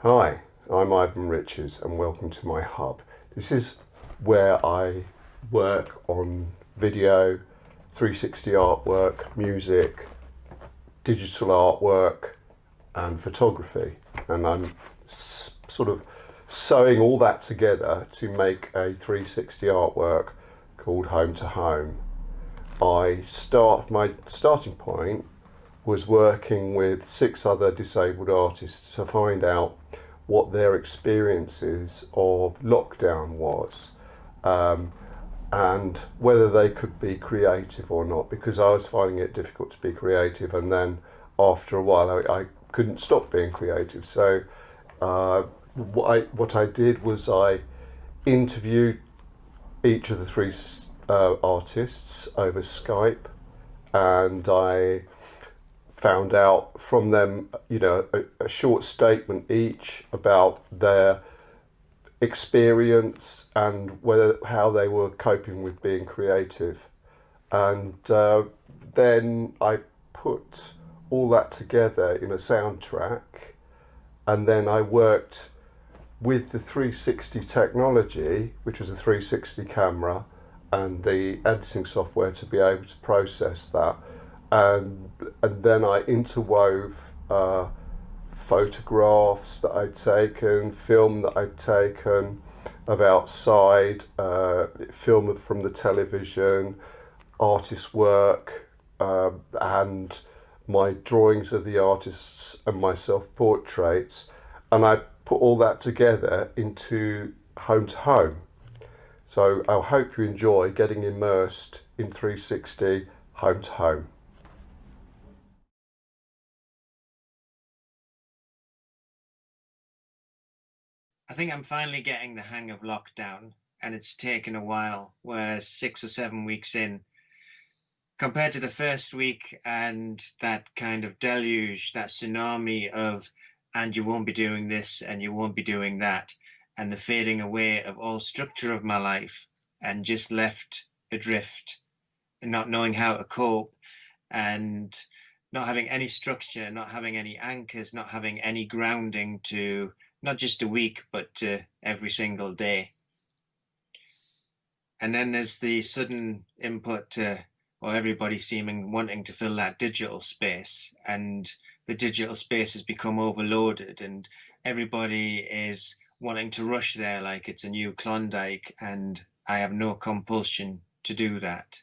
Hi, I'm Ivan Richards and welcome to my hub. This is where I work on video, 360 artwork, music, digital artwork and photography, and I'm sort of sewing all that together to make a 360 artwork called Home2Home. My starting point was working with 6 other disabled artists to find out what their experiences of lockdown was, and whether they could be creative or not, because I was finding it difficult to be creative, and then after a while I couldn't stop being creative. So what I did was I interviewed each of the 3 artists over Skype, and I found out from them, a short statement each about their experience and how they were coping with being creative. And then I put all that together in a soundtrack, and then I worked with the 360 technology, which was a 360 camera, and the editing software to be able to process that. And then I interwove photographs that I'd taken, film that I'd taken of outside, film from the television, artist work, and my drawings of the artists and my self-portraits, and I put all that together into Home2Home. So I hope you enjoy getting immersed in 360 Home2Home. I think I'm finally getting the hang of lockdown, and it's taken a while. We're 6 or 7 weeks in. Compared to the first week and that kind of deluge, that tsunami of, and you won't be doing this and you won't be doing that, and the fading away of all structure of my life, and just left adrift, and not knowing how to cope, and not having any structure, not having any anchors, not having any grounding to not just a week, but to every single day. And then there's the sudden input or everybody seeming wanting to fill that digital space, and the digital space has become overloaded, and everybody is wanting to rush there like it's a new Klondike, and I have no compulsion to do that.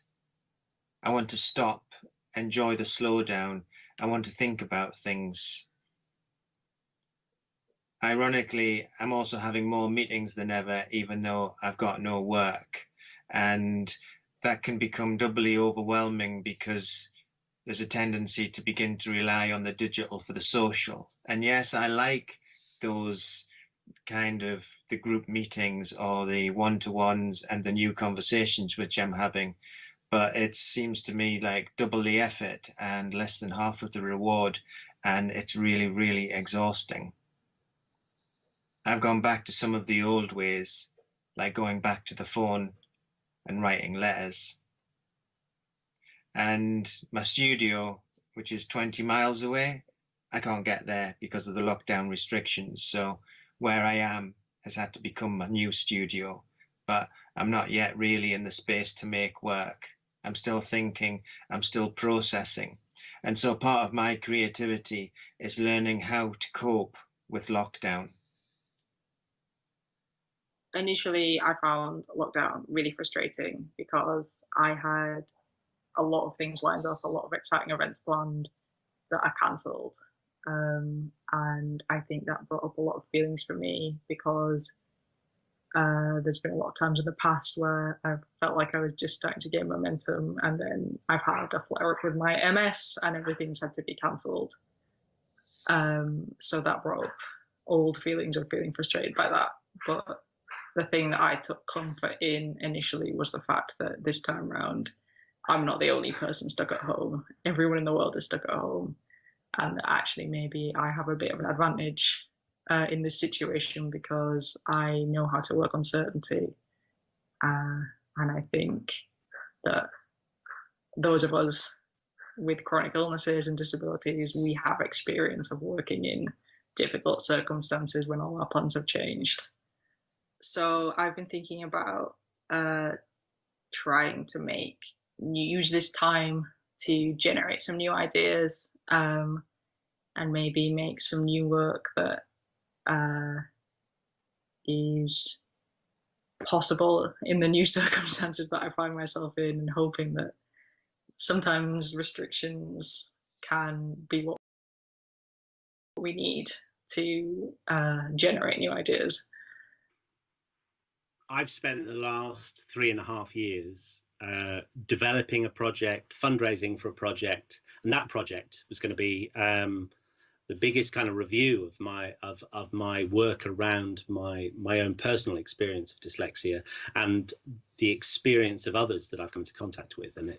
I want to stop, enjoy the slowdown. I want to think about things. Ironically, I'm also having more meetings than ever, even though I've got no work. And that can become doubly overwhelming because there's a tendency to begin to rely on the digital for the social. And yes, I like those kind of the group meetings or the one-to-ones and the new conversations which I'm having. But it seems to me like double the effort and less than half of the reward. And it's really, really exhausting. I've gone back to some of the old ways, like going back to the phone and writing letters. And my studio, which is 20 miles away, I can't get there because of the lockdown restrictions. So where I am has had to become my new studio, but I'm not yet really in the space to make work. I'm still thinking, I'm still processing. And so part of my creativity is learning how to cope with lockdown. Initially, I found lockdown really frustrating because I had a lot of things lined up, a lot of exciting events planned that I cancelled. And I think that brought up a lot of feelings for me because there's been a lot of times in the past where I felt like I was just starting to gain momentum, and then I've had a flare up with my MS and everything's had to be cancelled. So that brought up old feelings of feeling frustrated by that. But the thing that I took comfort in initially was the fact that this time around, I'm not the only person stuck at home. Everyone in the world is stuck at home. And actually, maybe I have a bit of an advantage in this situation because I know how to work on certainty. And I think that those of us with chronic illnesses and disabilities, we have experience of working in difficult circumstances when all our plans have changed. So I've been thinking about trying to use this time to generate some new ideas, and maybe make some new work that is possible in the new circumstances that I find myself in, and hoping that sometimes restrictions can be what we need to generate new ideas. I've spent the last 3.5 years developing a project, fundraising for a project, and that project was going to be the biggest kind of review of my work around my own personal experience of dyslexia and the experience of others that I've come into contact with. And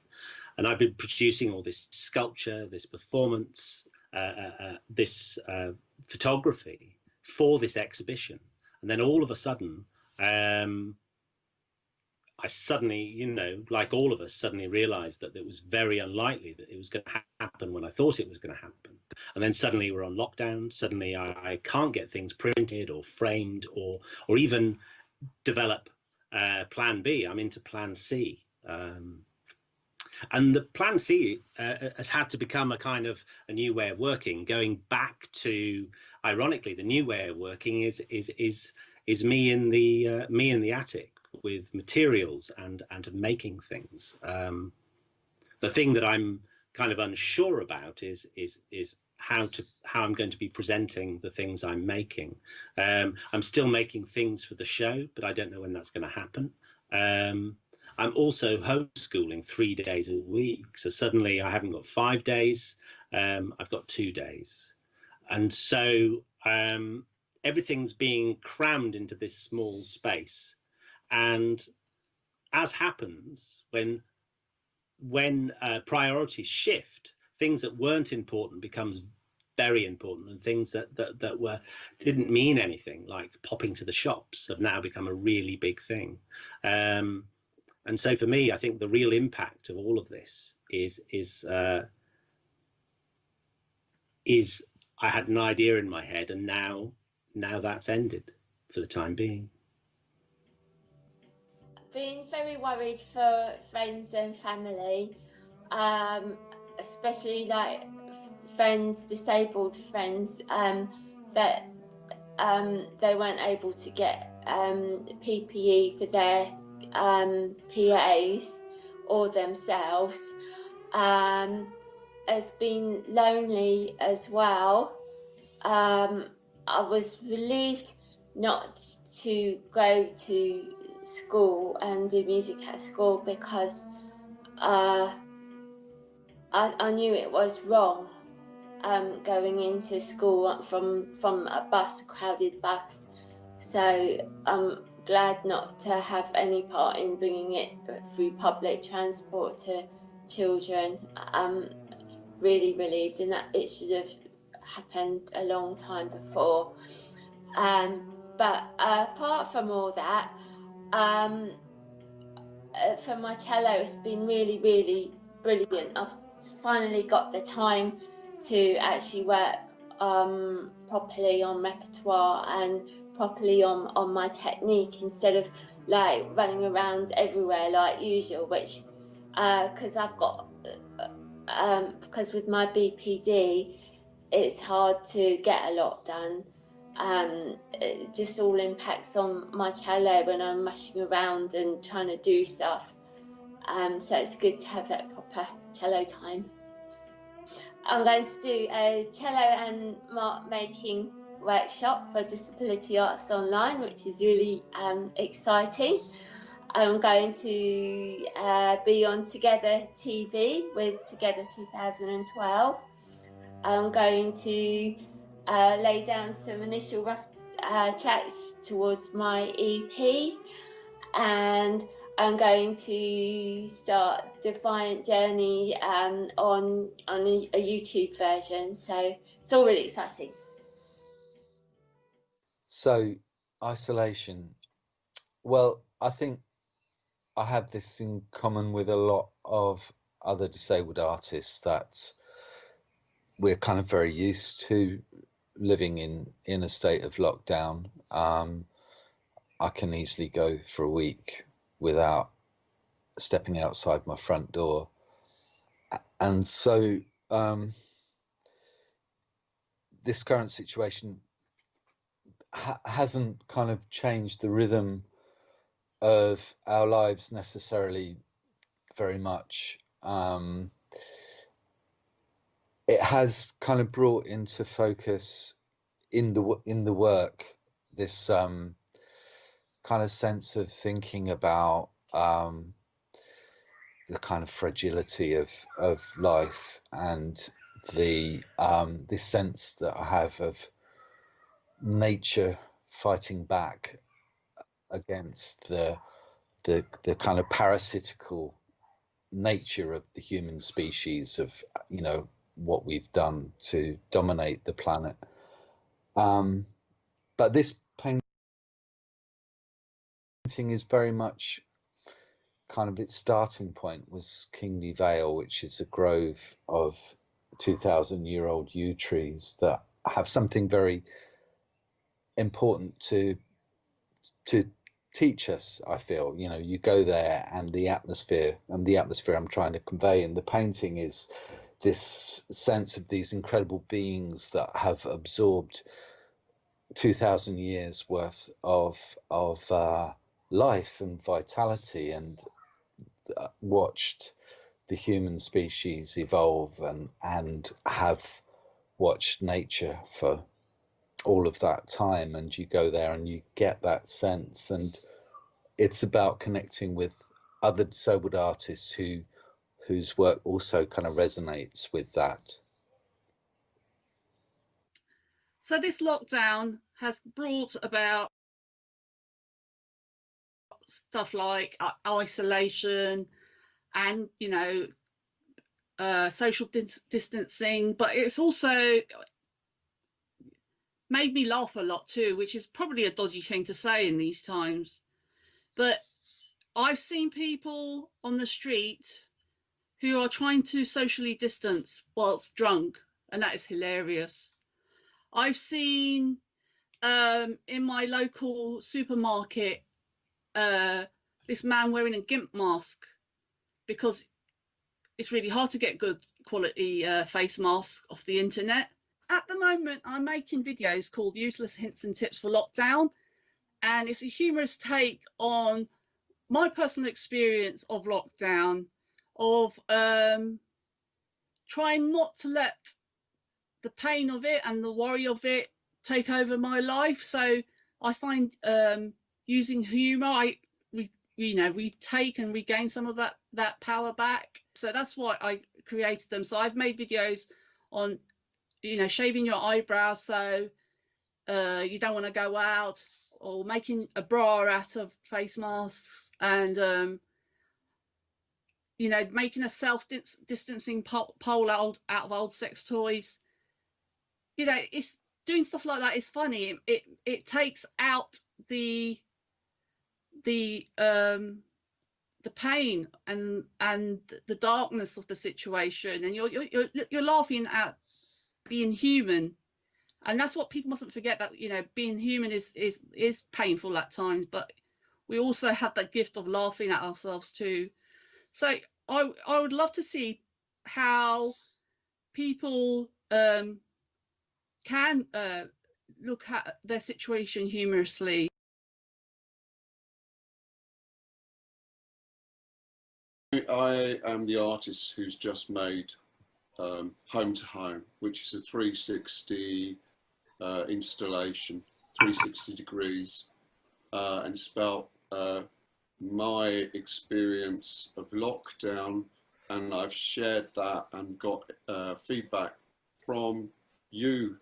I've been producing all this sculpture, this performance, this photography for this exhibition. And then all of a sudden, I suddenly, like all of us, suddenly realized that it was very unlikely that it was going to happen when I thought it was going to happen. And then suddenly we're on lockdown. Suddenly I can't get things printed or framed or even develop plan B. I'm into plan C. And the plan C has had to become a kind of a new way of working, going back to, ironically, the new way of working is me in the attic with materials and making things. The thing that I'm kind of unsure about is how I'm going to be presenting the things I'm making. I'm still making things for the show, but I don't know when that's going to happen. I'm also homeschooling 3 days a week, so suddenly I haven't got 5 days. I've got 2 days, and so everything's being crammed into this small space. And as happens when priorities shift, things that weren't important becomes very important, and things that didn't mean anything, like popping to the shops, have now become a really big thing. And so for me, I think the real impact of all of this is I had an idea in my head, and now that's ended for the time being. Been very worried for friends and family, especially like friends, disabled friends, that they weren't able to get PPE for their PAs or themselves. Has been lonely as well. I was relieved not to go to school and do music at school, because I knew it was wrong, going into school from a crowded bus. So I'm glad not to have any part in bringing it through public transport to children. I'm really relieved, and that it should have happened a long time before. But apart from all that, for my cello, it's been really, really brilliant. I've finally got the time to actually work properly on repertoire and properly on my technique, instead of like running around everywhere like usual, which because I've got because with my BPD it's hard to get a lot done. It just all impacts on my cello when I'm rushing around and trying to do stuff. So it's good to have that proper cello time. I'm going to do a cello and mark making workshop for Disability Arts Online, which is really exciting. I'm going to be on Together TV with Together 2012. I'm going to lay down some initial rough tracks towards my EP, and I'm going to start Defiant Journey on a YouTube version. So it's all really exciting. So isolation. Well, I think I have this in common with a lot of other disabled artists, that we're kind of very used to living in a state of lockdown. I can easily go for a week without stepping outside my front door, and so this current situation hasn't kind of changed the rhythm of our lives necessarily very much. It has kind of brought into focus in the work this kind of sense of thinking about the kind of fragility of life, and the this sense that I have of nature fighting back against the kind of parasitical nature of the human species, of, you know, what we've done to dominate the planet. But this painting is very much kind of, its starting point was Kingly Vale, which is a grove of 2,000-year-old yew trees that have something very important to teach us. I feel, you know, you go there and the atmosphere I'm trying to convey in the painting is this sense of these incredible beings that have absorbed 2,000 years worth of life and vitality, and watched the human species evolve, and have watched nature for all of that time. And you go there and you get that sense, and it's about connecting with other disabled artists whose work also kind of resonates with that. So this lockdown has brought about stuff like isolation and, you know, social distancing, but it's also made me laugh a lot too, which is probably a dodgy thing to say in these times. But I've seen people on the street who are trying to socially distance whilst drunk, and that is hilarious. I've seen in my local supermarket this man wearing a GIMP mask, because it's really hard to get good quality face masks off the internet. At the moment, I'm making videos called Useless Hints and Tips for Lockdown, and it's a humorous take on my personal experience of lockdown, of trying not to let the pain of it and the worry of it take over my life. So I find using humor, we take and regain some of that power back. So that's why I created them. So I've made videos on, you know, shaving your eyebrows so you don't want to go out, or making a bra out of face masks, and you know, making a self-distancing pole out of old sex toys. You know, it's doing stuff like that is funny. It takes out the pain and the darkness of the situation, and you're laughing at being human. And that's what people mustn't forget, that, you know, being human is painful at times, but we also have that gift of laughing at ourselves too. So I would love to see how people can look at their situation humorously. I am the artist who's just made Home2Home, which is a 360 installation, 360 degrees, and it's about my experience of lockdown, and I've shared that and got feedback from you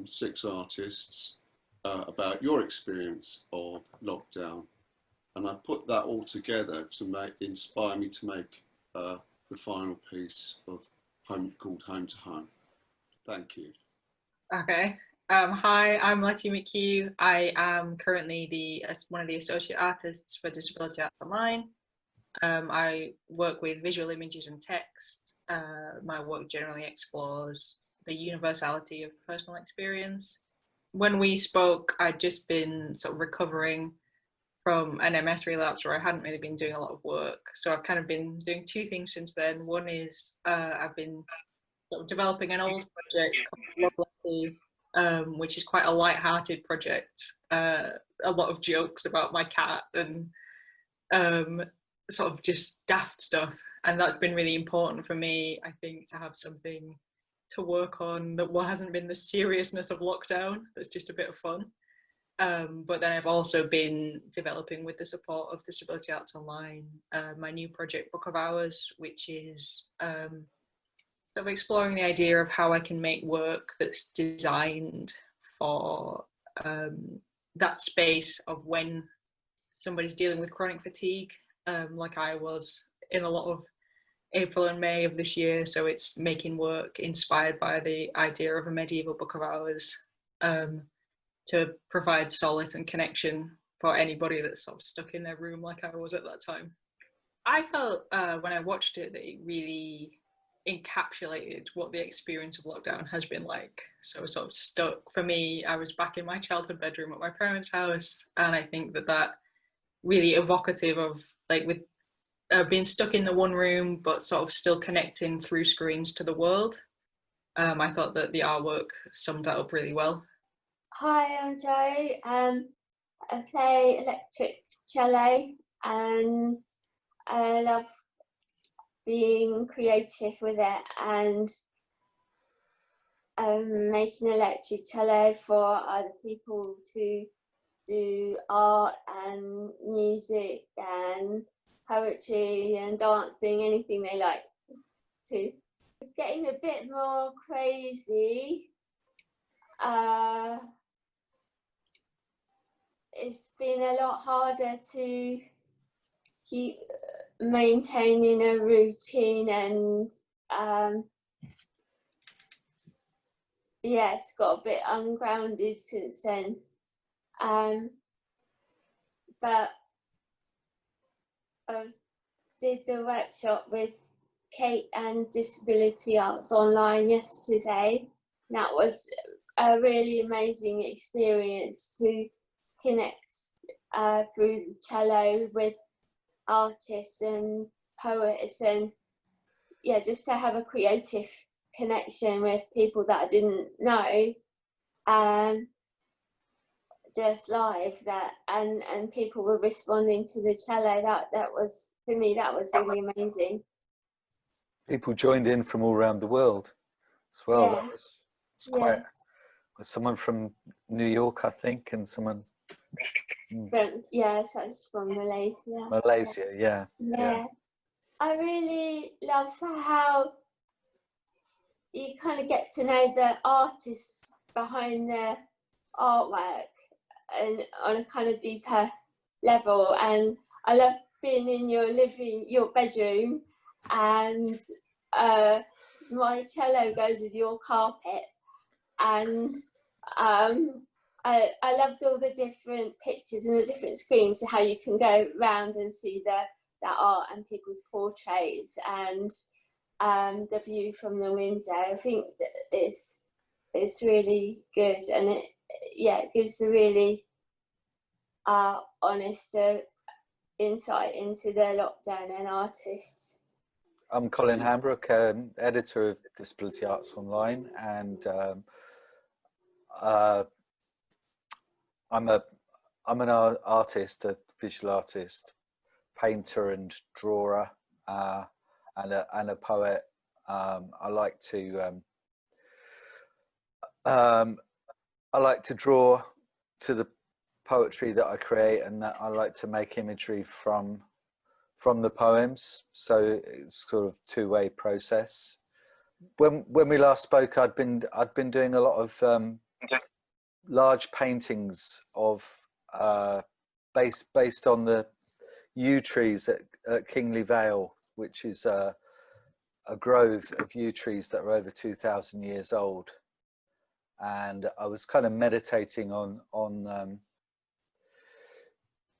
6 artists about your experience of lockdown, and I put that all together to inspire me to make the final piece of called Home2Home. Thank you. Okay. Hi, I'm Letty McHugh. I am currently one of the associate artists for Disability Art Online. I work with visual images and text. My work generally explores the universality of personal experience. When we spoke, I'd just been sort of recovering from an MS relapse where I hadn't really been doing a lot of work. So I've kind of been doing two things since then. One is I've been sort of developing an old project called Love Letty, which is quite a light-hearted project. A lot of jokes about my cat and sort of just daft stuff. And that's been really important for me, I think, to have something to work on that hasn't been the seriousness of lockdown. That's just a bit of fun. But then I've also been developing, with the support of Disability Arts Online, my new project Book of Hours, which is sort of exploring the idea of how I can make work that's designed for that space of when somebody's dealing with chronic fatigue, like I was in a lot of April and May of this year. So it's making work inspired by the idea of a medieval Book of Hours, to provide solace and connection for anybody that's sort of stuck in their room like I was at that time. I felt when I watched it that it really encapsulated what the experience of lockdown has been like. So sort of stuck, for me, I was back in my childhood bedroom at my parents' house, and I think that really evocative of like with being stuck in the one room but sort of still connecting through screens to the world. I thought that the artwork summed that up really well. Hi, I'm Jo. I play electric cello, and I love being creative with it and making electric cello for other people to do art and music and poetry and dancing, anything they like to. Getting a bit more crazy. It's been a lot harder to keep maintaining a routine, and yeah, it's got a bit ungrounded since then. But I did the workshop with Kate and Disability Arts Online yesterday. That was a really amazing experience to connect through the cello with artists and poets, and yeah, just to have a creative connection with people that I didn't know, just live, that and people were responding to the cello. That was, for me, that was really amazing. People joined in from all around the world as well. Yeah. That was quite, someone from New York, I think, and someone From, yeah, so it's from Malaysia. Malaysia, yeah. I really love how you kind of get to know the artists behind the artwork and on a kind of deeper level. And I love being in your bedroom, and my cello goes with your carpet, and I loved all the different pictures and the different screens, how you can go round and see the art and people's portraits, and the view from the window. I think that it's really good, and it gives a really honest insight into the lockdown and artists. I'm Colin Hambrook, editor of Disability Arts Online, and I'm an artist, a visual artist, painter and drawer, and a poet. I like to draw to the poetry that I create, and that I like to make imagery from the poems. So it's sort of two-way process. When we last spoke, I'd been doing a lot of large paintings of based on the yew trees at Kingley Vale, which is a grove of yew trees that are over 2,000 years old. And I was kind of meditating on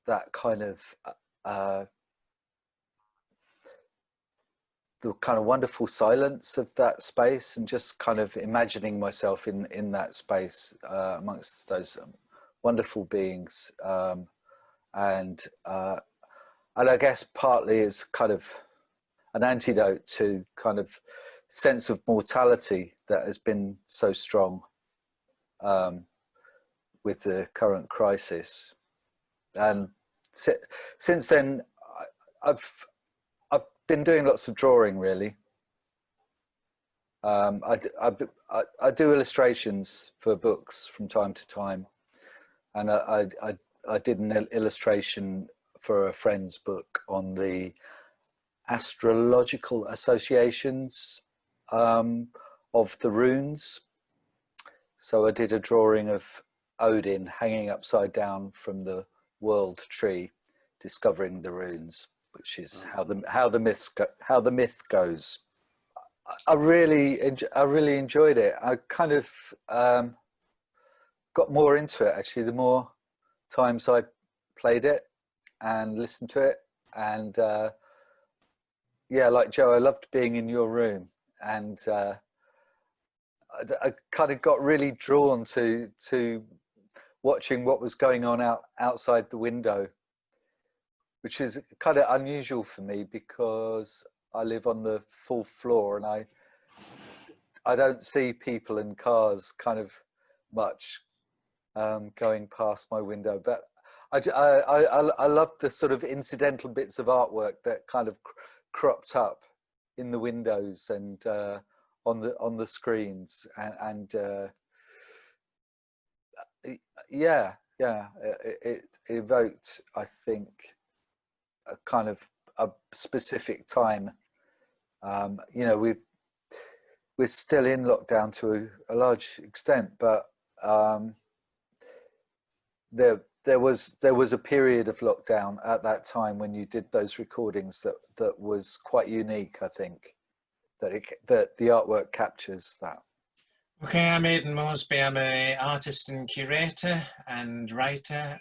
that kind of the kind of wonderful silence of that space, and just kind of imagining myself in that space amongst those wonderful beings, and I guess partly is kind of an antidote to kind of sense of mortality that has been so strong with the current crisis. And since then, I've been doing lots of drawing, really. I do illustrations for books from time to time, and I did an illustration for a friend's book on the astrological associations of the runes. So I did a drawing of Odin hanging upside down from the world tree, discovering the runes, which is how the myth goes. I really enjoyed it. I kind of got more into it, actually, the more times I played it and listened to it. And yeah, like Joe, I loved being in your room, and I kind of got really drawn to watching what was going on outside the window, which is kind of unusual for me because I live on the 4th floor, and I don't see people and cars kind of much going past my window. But I love the sort of incidental bits of artwork that kind of cropped up in the windows and on the screens, and yeah, it evoked, I think, a kind of a specific time. You know, we're still in lockdown to a large extent, but there was a period of lockdown at that time when you did those recordings that was quite unique, I think, that the artwork captures that. Okay, I'm Aidan Mosby. I'm an artist and curator and writer.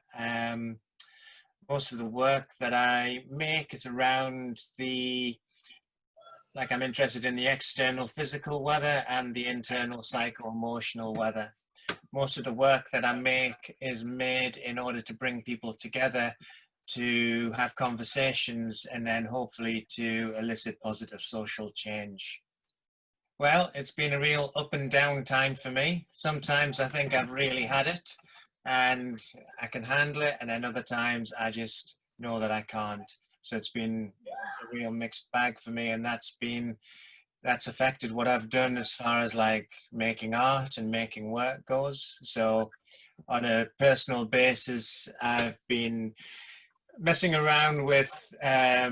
Most of the work that I make is around I'm interested in the external physical weather and the internal psycho-emotional weather. Most of the work that I make is made in order to bring people together to have conversations and then hopefully to elicit positive social change. Well, it's been a real up and down time for me. Sometimes I think I've really had it and I can handle it, and then other times I just know that I can't. So it's been a real mixed bag for me, and that's affected what I've done as far as like making art and making work goes. So on a personal basis, I've been messing around with a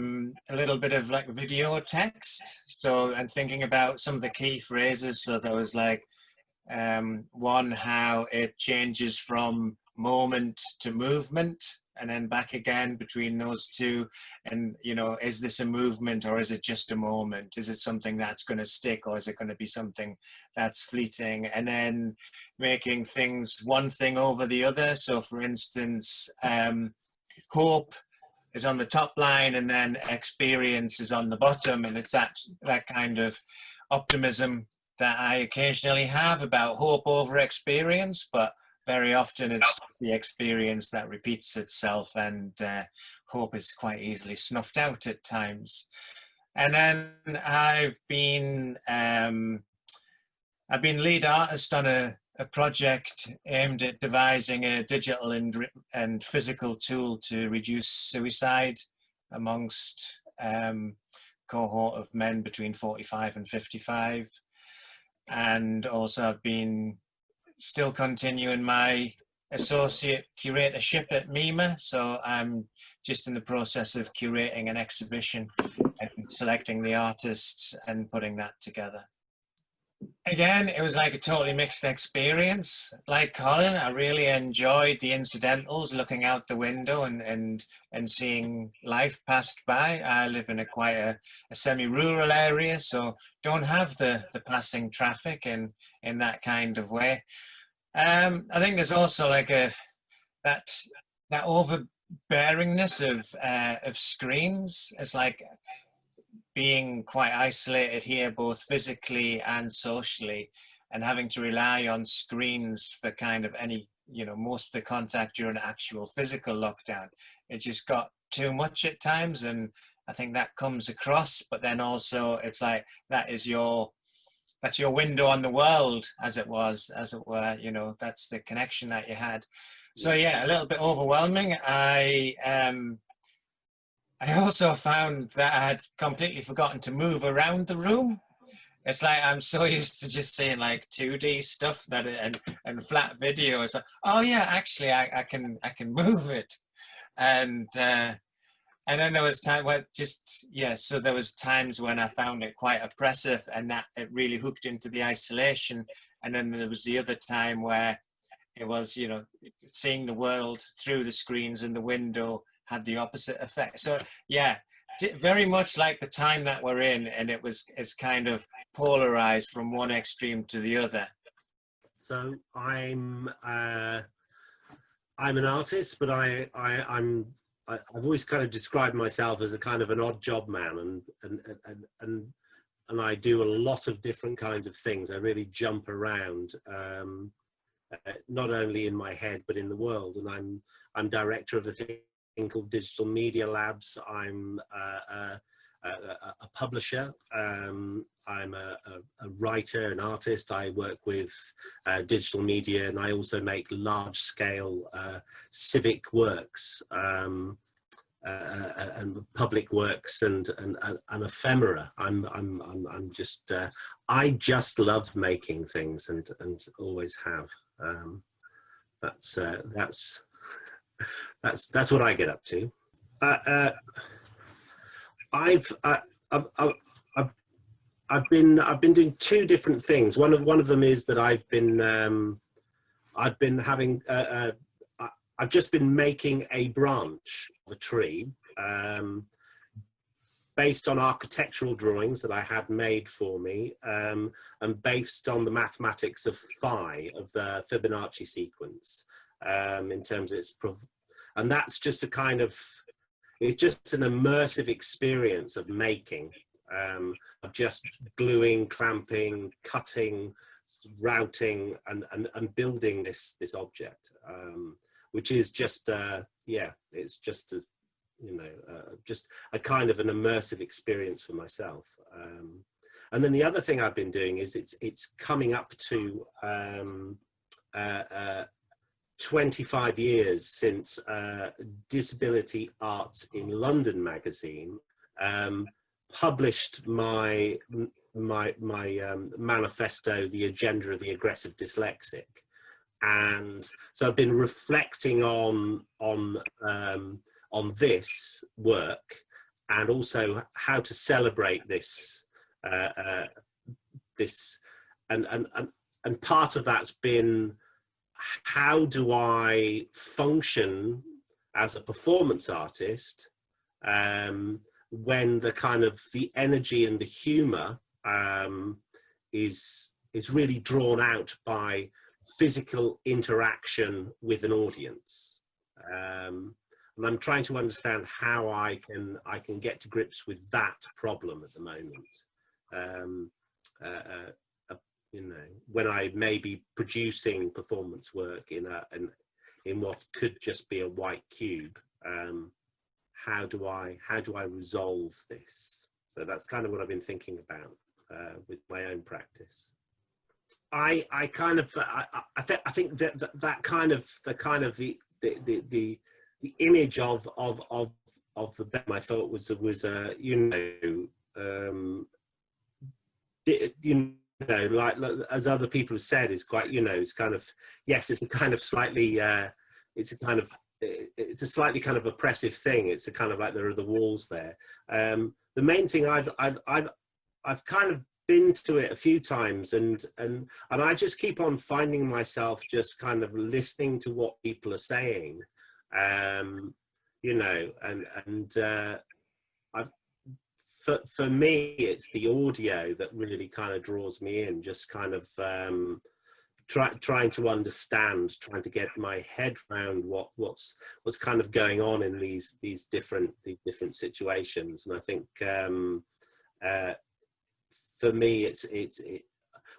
little bit of like video text, so and thinking about some of the key phrases. So there was like one, how it changes from moment to movement and then back again between those two, and you know, is this a movement or is it just a moment? Is it something that's going to stick, or is it going to be something that's fleeting? And then making things one thing over the other. So for instance, hope is on the top line and then experience is on the bottom, and it's that kind of optimism that I occasionally have about hope over experience, but very often it's the experience that repeats itself, and hope is quite easily snuffed out at times. And then I've been lead artist on a project aimed at devising a digital and physical tool to reduce suicide amongst cohort of men between 45 and 55. And also I've been still continuing my associate curatorship at MIMA. So I'm just in the process of curating an exhibition and selecting the artists and putting that together. Again, it was like a totally mixed experience. Like Colin, I really enjoyed the incidentals, looking out the window and seeing life passed by. I live in quite a semi-rural area, so don't have the passing traffic in that kind of way. I think there's also like that overbearingness of screens. It's like being quite isolated here, both physically and socially, and having to rely on screens for kind of any, you know, most of the contact during actual physical lockdown, it just got too much at times. And I think that comes across, but then also it's like, that's your window on the world, as it were, you know, that's the connection that you had. So yeah, a little bit overwhelming. I also found that I had completely forgotten to move around the room. It's like I'm so used to just seeing like 2D stuff that and flat video. It's like, oh yeah, actually I can move it. And then there was time where so there was times when I found it quite oppressive, and that it really hooked into the isolation. And then there was the other time where it was, you know, seeing the world through the screens and the window had the opposite effect. So yeah, very much like the time that we're in, and it's kind of polarized from one extreme to the other. So I'm an artist, but I've always kind of described myself as a kind of an odd job man, and I do a lot of different kinds of things. I really jump around, not only in my head but in the world. And I'm director of a thing called Digital Media Labs. I'm a publisher. I'm a writer, an artist. I work with digital media, and I also make large-scale civic works and public works and ephemera. I just love making things and always have. That's what I get up to. I've been doing two different things. One of them is that I've just been making a branch of a tree based on architectural drawings that I had made for me, and based on the mathematics of phi, of the Fibonacci sequence, in terms of its and that's just a kind of, it's just an immersive experience of making, of just gluing, clamping, cutting, routing, and building this object, which is just it's just a, you know, just a kind of an immersive experience for myself. And then the other thing I've been doing is it's coming up to 25 years since Disability Arts in London magazine published my manifesto, The Agenda of the Aggressive Dyslexic. And so I've been reflecting on this work, and also how to celebrate this and part of that's been, how do I function as a performance artist when the kind of the energy and the humor is really drawn out by physical interaction with an audience, and I'm trying to understand how I can get to grips with that problem at the moment. You know, when I may be producing performance work in what could just be a white cube, how do I resolve this? So that's kind of what I've been thinking about with my own practice. I think that kind of the image of the BEM, I thought was like as other people have said, is quite, you know, it's kind of, yes, it's a kind of slightly it's a slightly kind of oppressive thing. It's a kind of like there are the walls there. The main thing I've kind of been to it a few times, and I just keep on finding myself just kind of listening to what people are saying, you know, and for me, it's the audio that really kind of draws me in, just kind of trying to understand, trying to get my head around what's kind of going on in these different situations. And I think for me,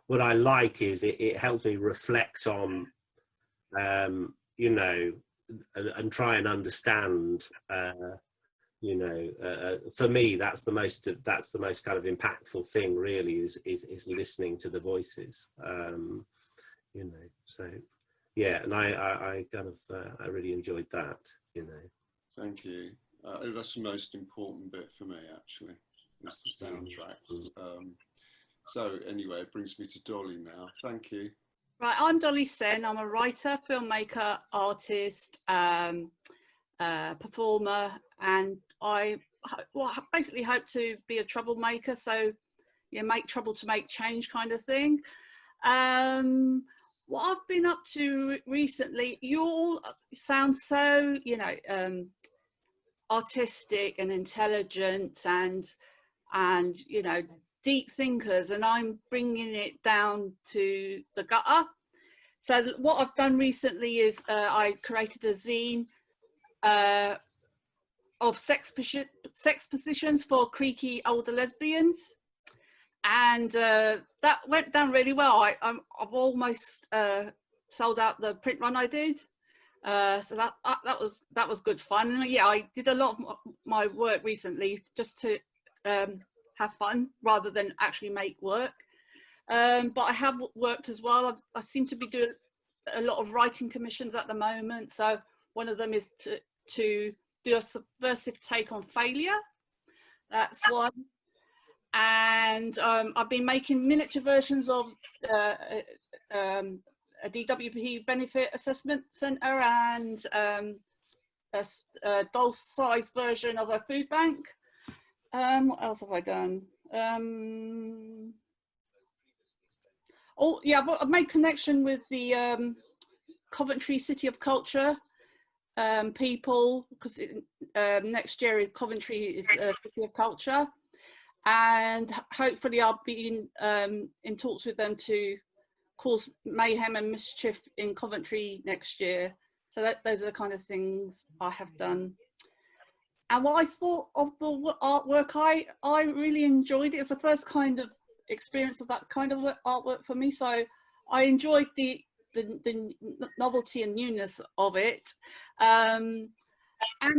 what I like is it helps me reflect on, you know, and try and understand. You know, for me, that's the most kind of impactful thing, really, is listening to the voices. You know, so yeah, and I kind of I really enjoyed that. You know. Thank you. That's the most important bit for me, actually, is the soundtracks. So anyway, it brings me to Dolly now. Thank you. Right, I'm Dolly Sen. I'm a writer, filmmaker, artist, performer, and I basically hope to be a troublemaker. So, yeah, make trouble to make change kind of thing. What I've been up to recently, you all sound so, you know, artistic and intelligent and you know, deep thinkers, and I'm bringing it down to the gutter. So what I've done recently is I created a zine of sex positions for creaky older lesbians, and that went down really well. I've almost sold out the print run I did, so that was good fun. And yeah, I did a lot of my work recently just to have fun rather than actually make work. But I have worked as well. I seem to be doing a lot of writing commissions at the moment. So one of them is to do a subversive take on failure. That's one. And I've been making miniature versions of a DWP benefit assessment centre and a doll-sized version of a food bank. What else have I done? Oh yeah, I've made connection with the Coventry City of Culture people, because next year Coventry is City of Culture, and hopefully I'll be in talks with them to cause mayhem and mischief in Coventry next year. So those are the kind of things I have done. And what I thought of the artwork, I really enjoyed it. It's the first kind of experience of that kind of artwork for me. So I enjoyed the novelty and newness of it. And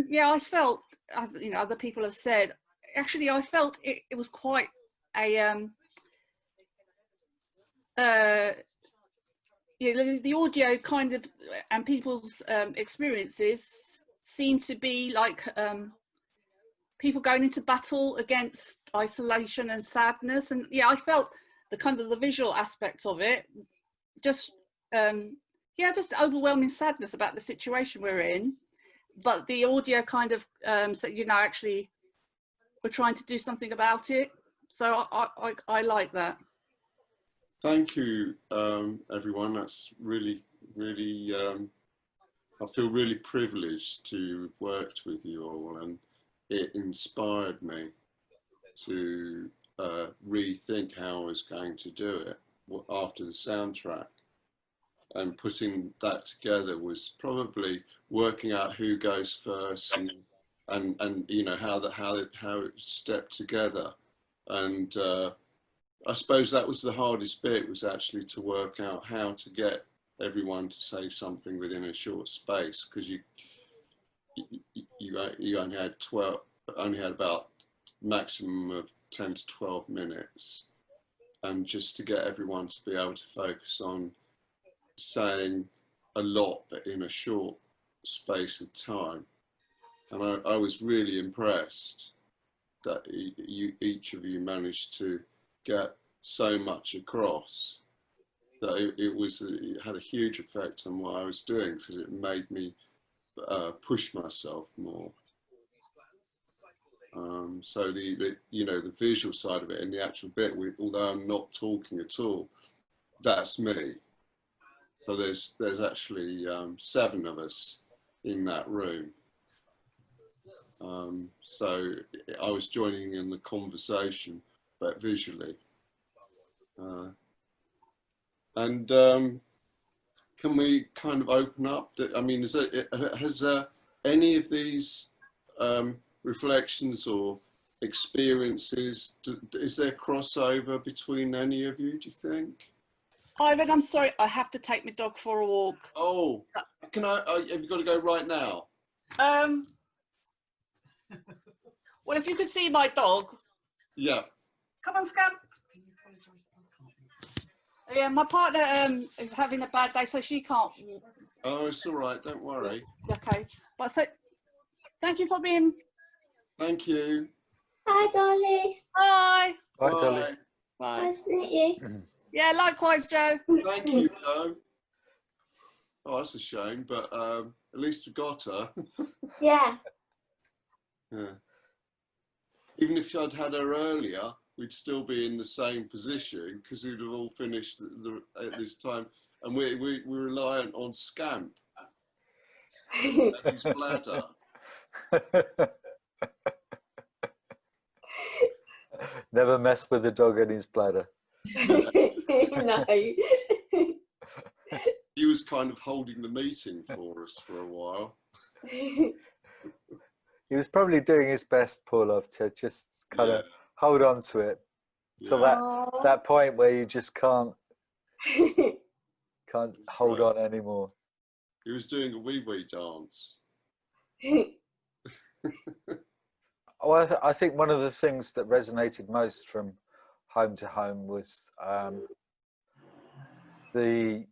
yeah, I felt, as you know, other people have said, actually I felt it was quite a you know, the audio kind of and people's experiences seem to be like people going into battle against isolation and sadness. And yeah, I felt the kind of the visual aspects of it, just yeah, just overwhelming sadness about the situation we're in, but the audio kind of so, you know, actually we're trying to do something about it. So I like that. Thank you, everyone. That's really, really, I feel really privileged to have worked with you all, and it inspired me to rethink how I was going to do it after the soundtrack. And putting that together was probably working out who goes first and you know, how it stepped together. And I suppose that was the hardest bit, was actually to work out how to get everyone to say something within a short space, because you only had about maximum of 10 to 12 minutes, and just to get everyone to be able to focus on saying a lot but in a short space of time. And I was really impressed that each of you managed to get so much across, that it had a huge effect on what I was doing, because it made me push myself more. So the you know, the visual side of it and the actual bit, although I'm not talking at all, that's me. So there's actually 7 of us in that room. So I was joining in the conversation, but visually. And can we kind of open up? I mean, has any of these reflections or experiences? Is there crossover between any of you, do you think? Ivan, I'm sorry, I have to take my dog for a walk. Oh, can I? Have you got to go right now? Well, if you could see my dog. Yeah. Come on, Scamp. Yeah, my partner is having a bad day, so she can't walk. Oh, it's all right. Don't worry. Okay. But so, thank you for being. Thank you. Hi, Dolly. Bye. Bye, Dolly. Bye. Nice to meet you. Yeah, likewise, Joe. Thank you, Joe. Oh, that's a shame, but at least we got her. Yeah. Yeah. Even if I'd had her earlier, we'd still be in the same position because we'd have all finished at this time. And we're reliant on Scamp and his bladder. Never mess with the dog and his bladder. No. He was kind of holding the meeting for us for a while. He was probably doing his best, poor love, to just kind of hold on to it till that point where you just can't hold on anymore. He was doing a wee-wee dance. Well, I think one of the things that resonated most from Home to Home was the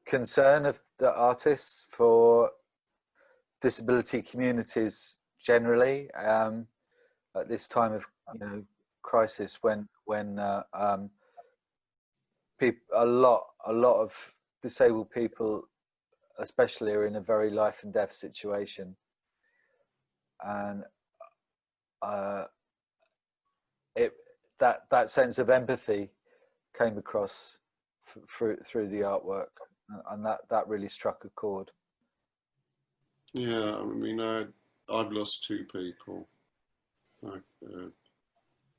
concern of the artists for disability communities generally at this time of crisis when a lot of disabled people especially are in a very life and death situation, and that sense of empathy came across through the artwork, and that really struck a chord. Yeah, I mean, I've lost two people.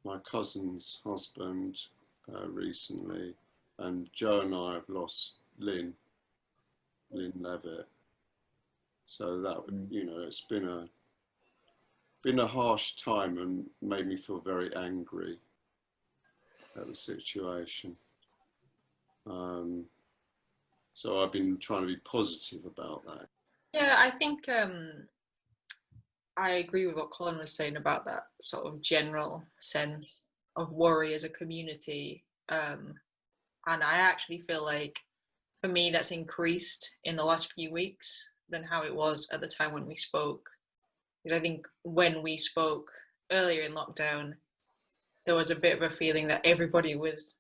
My cousin's husband recently, and Joe and I have lost Lynn Levitt. So that, it's been a harsh time and made me feel very angry at the situation. So I've been trying to be positive about that. Yeah, I think I agree with what Colin was saying about that sort of general sense of worry as a community. And I actually feel like, for me, that's increased in the last few weeks than how it was at the time when we spoke. Because I think when we spoke earlier in lockdown, there was a bit of a feeling that everybody was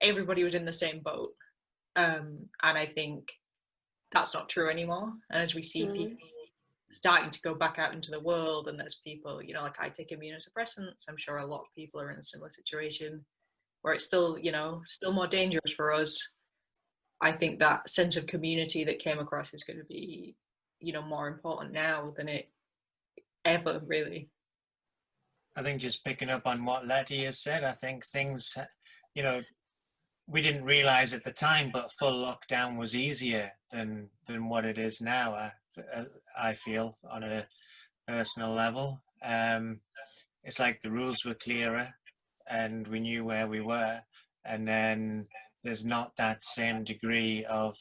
in the same boat. And I think that's not true anymore. And as we see people starting to go back out into the world, and there's people, like I take immunosuppressants, I'm sure a lot of people are in a similar situation where it's still, still more dangerous for us. I think that sense of community that came across is going to be, more important now than it ever really. I think just picking up on what Letty has said, I think things, we didn't realize at the time, but full lockdown was easier than what it is now. I feel on a personal level, it's like the rules were clearer and we knew where we were, and then there's not that same degree of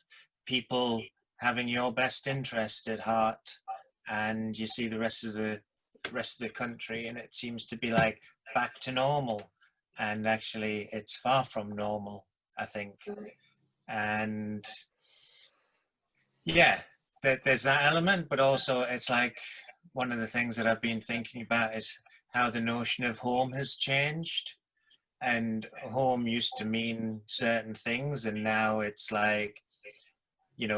people having your best interest at heart, and you see the rest of the country and it seems to be like back to normal, and actually it's far from normal, I think. And yeah, there's that element, but also it's like one of the things that I've been thinking about is how the notion of home has changed. And home used to mean certain things, and now it's like,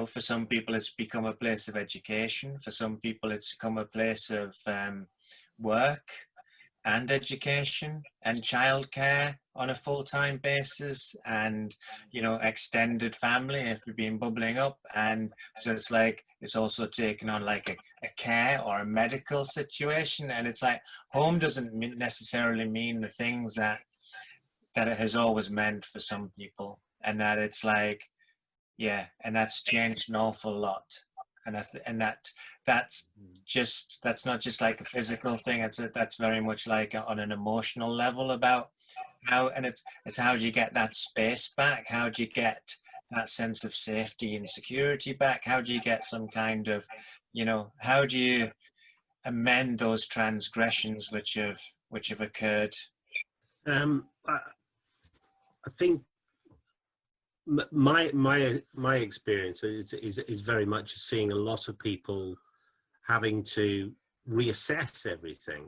for some people it's become a place of education, for some people it's become a place of work and education and childcare on a full-time basis, and extended family if we've been bubbling up. And so it's like it's also taken on like a care or a medical situation, and it's like home doesn't necessarily mean the things that it has always meant for some people, and that it's like, and that's changed an awful lot. and that's not just like a physical thing. That's very much like on an emotional level about how, and it's how do you get that space back? How do you get that sense of safety and security back? How do you get some kind of, how do you amend those transgressions which have occurred? I think my experience is very much seeing a lot of people having to reassess everything,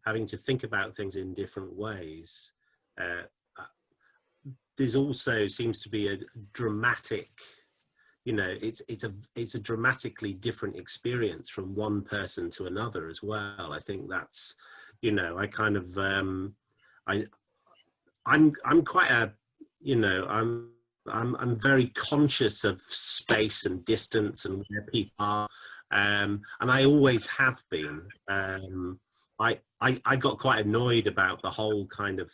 having to think about things in different ways. There's also seems to be a dramatic, it's a dramatically different experience from one person to another as well. I think that's, I kind of, I'm quite a, I'm very conscious of space and distance and where people are, and I always have been. I got quite annoyed about the whole kind of,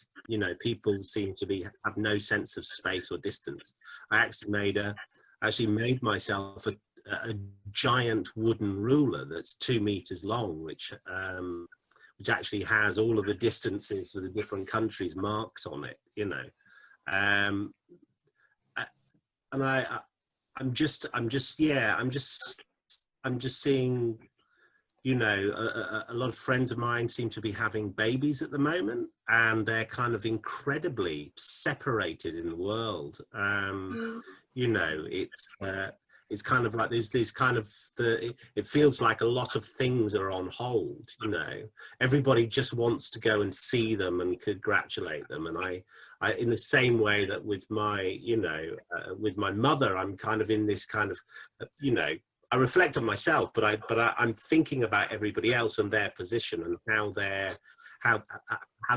people seem to have no sense of space or distance. I actually made myself a giant wooden ruler that's 2 meters long, which actually has all of the distances for the different countries marked on it, and I'm just seeing, a lot of friends of mine seem to be having babies at the moment, and they're kind of incredibly separated in the world. It's kind of like there's kind of it feels like a lot of things are on hold. Everybody just wants to go and see them and congratulate them, and I in the same way that with my with my mother, I'm kind of in this kind of I reflect on myself, but I'm thinking about everybody else and their position and how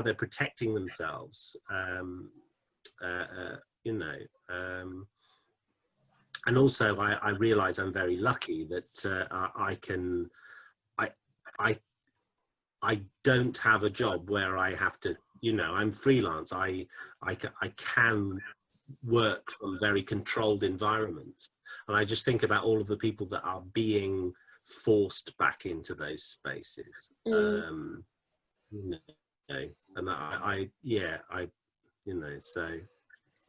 they're protecting themselves, and also I realize I'm very lucky that I don't have a job where I have to, I'm freelance. I can work from very controlled environments, and I just think about all of the people that are being forced back into those spaces. And so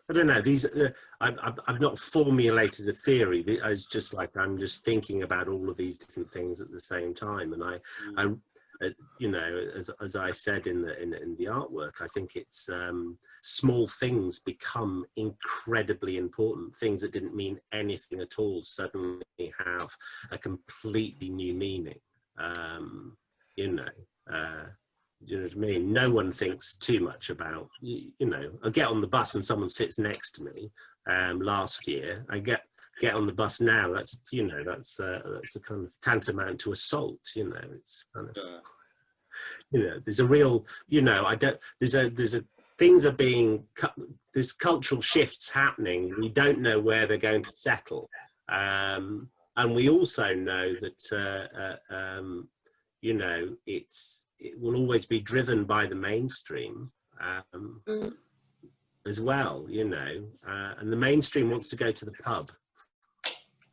I don't know. These I've not formulated a theory. It's just like I'm just thinking about all of these different things at the same time, and I as I said in the artwork, I think it's small things become incredibly important. Things that didn't mean anything at all suddenly have a completely new meaning. You know what I mean? No one thinks too much about, I get on the bus and someone sits next to me. Last year, I get on the bus now. That's that's a kind of tantamount to assault. It's kind of there's a real there's a things are being there's cultural shifts happening. We don't know where they're going to settle, and we also know that it will always be driven by the mainstream as well, and the mainstream wants to go to the pub.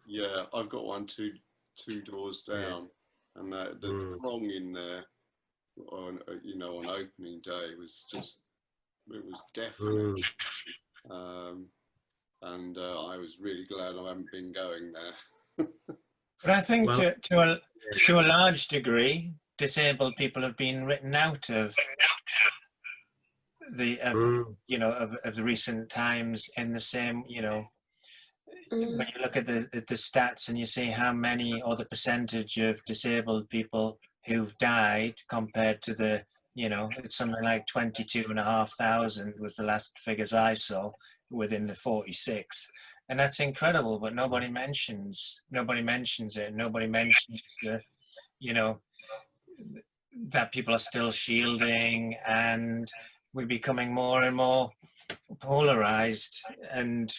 Yeah, I've got one two doors down, and the throng in there on opening day was deafening. And I was really glad I haven't been going there. But I think to a large degree, disabled people have been written out of the recent times in the same, when you look at the stats and you see how many or the percentage of disabled people who've died compared to the, it's something like 22,500 was the last figures I saw within the 46. And that's incredible, but nobody mentions it. Nobody mentions the, that people are still shielding, and we're becoming more and more polarized, and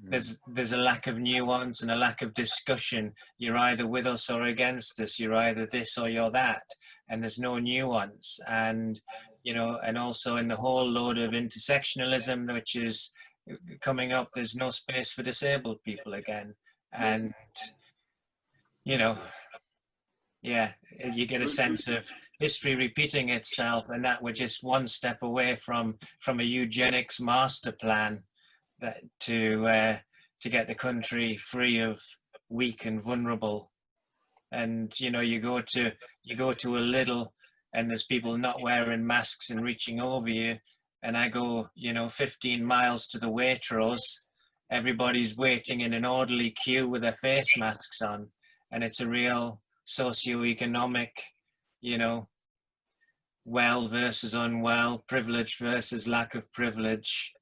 there's a lack of nuance and a lack of discussion. You're either with us or against us. You're either this or you're that, and there's no nuance. And and also in the whole load of intersectionalism which is coming up, there's no space for disabled people again. And, you know, yeah, you get a sense of history repeating itself, and that we're just one step away from a eugenics master plan that to get the country free of weak and vulnerable. And you know, you go to a Lidl and there's people not wearing masks and reaching over you, and I go, you know, 15 miles to the Waitrose, everybody's waiting in an orderly queue with their face masks on, and it's a real socioeconomic, you know, well versus unwell, privilege versus lack of privilege,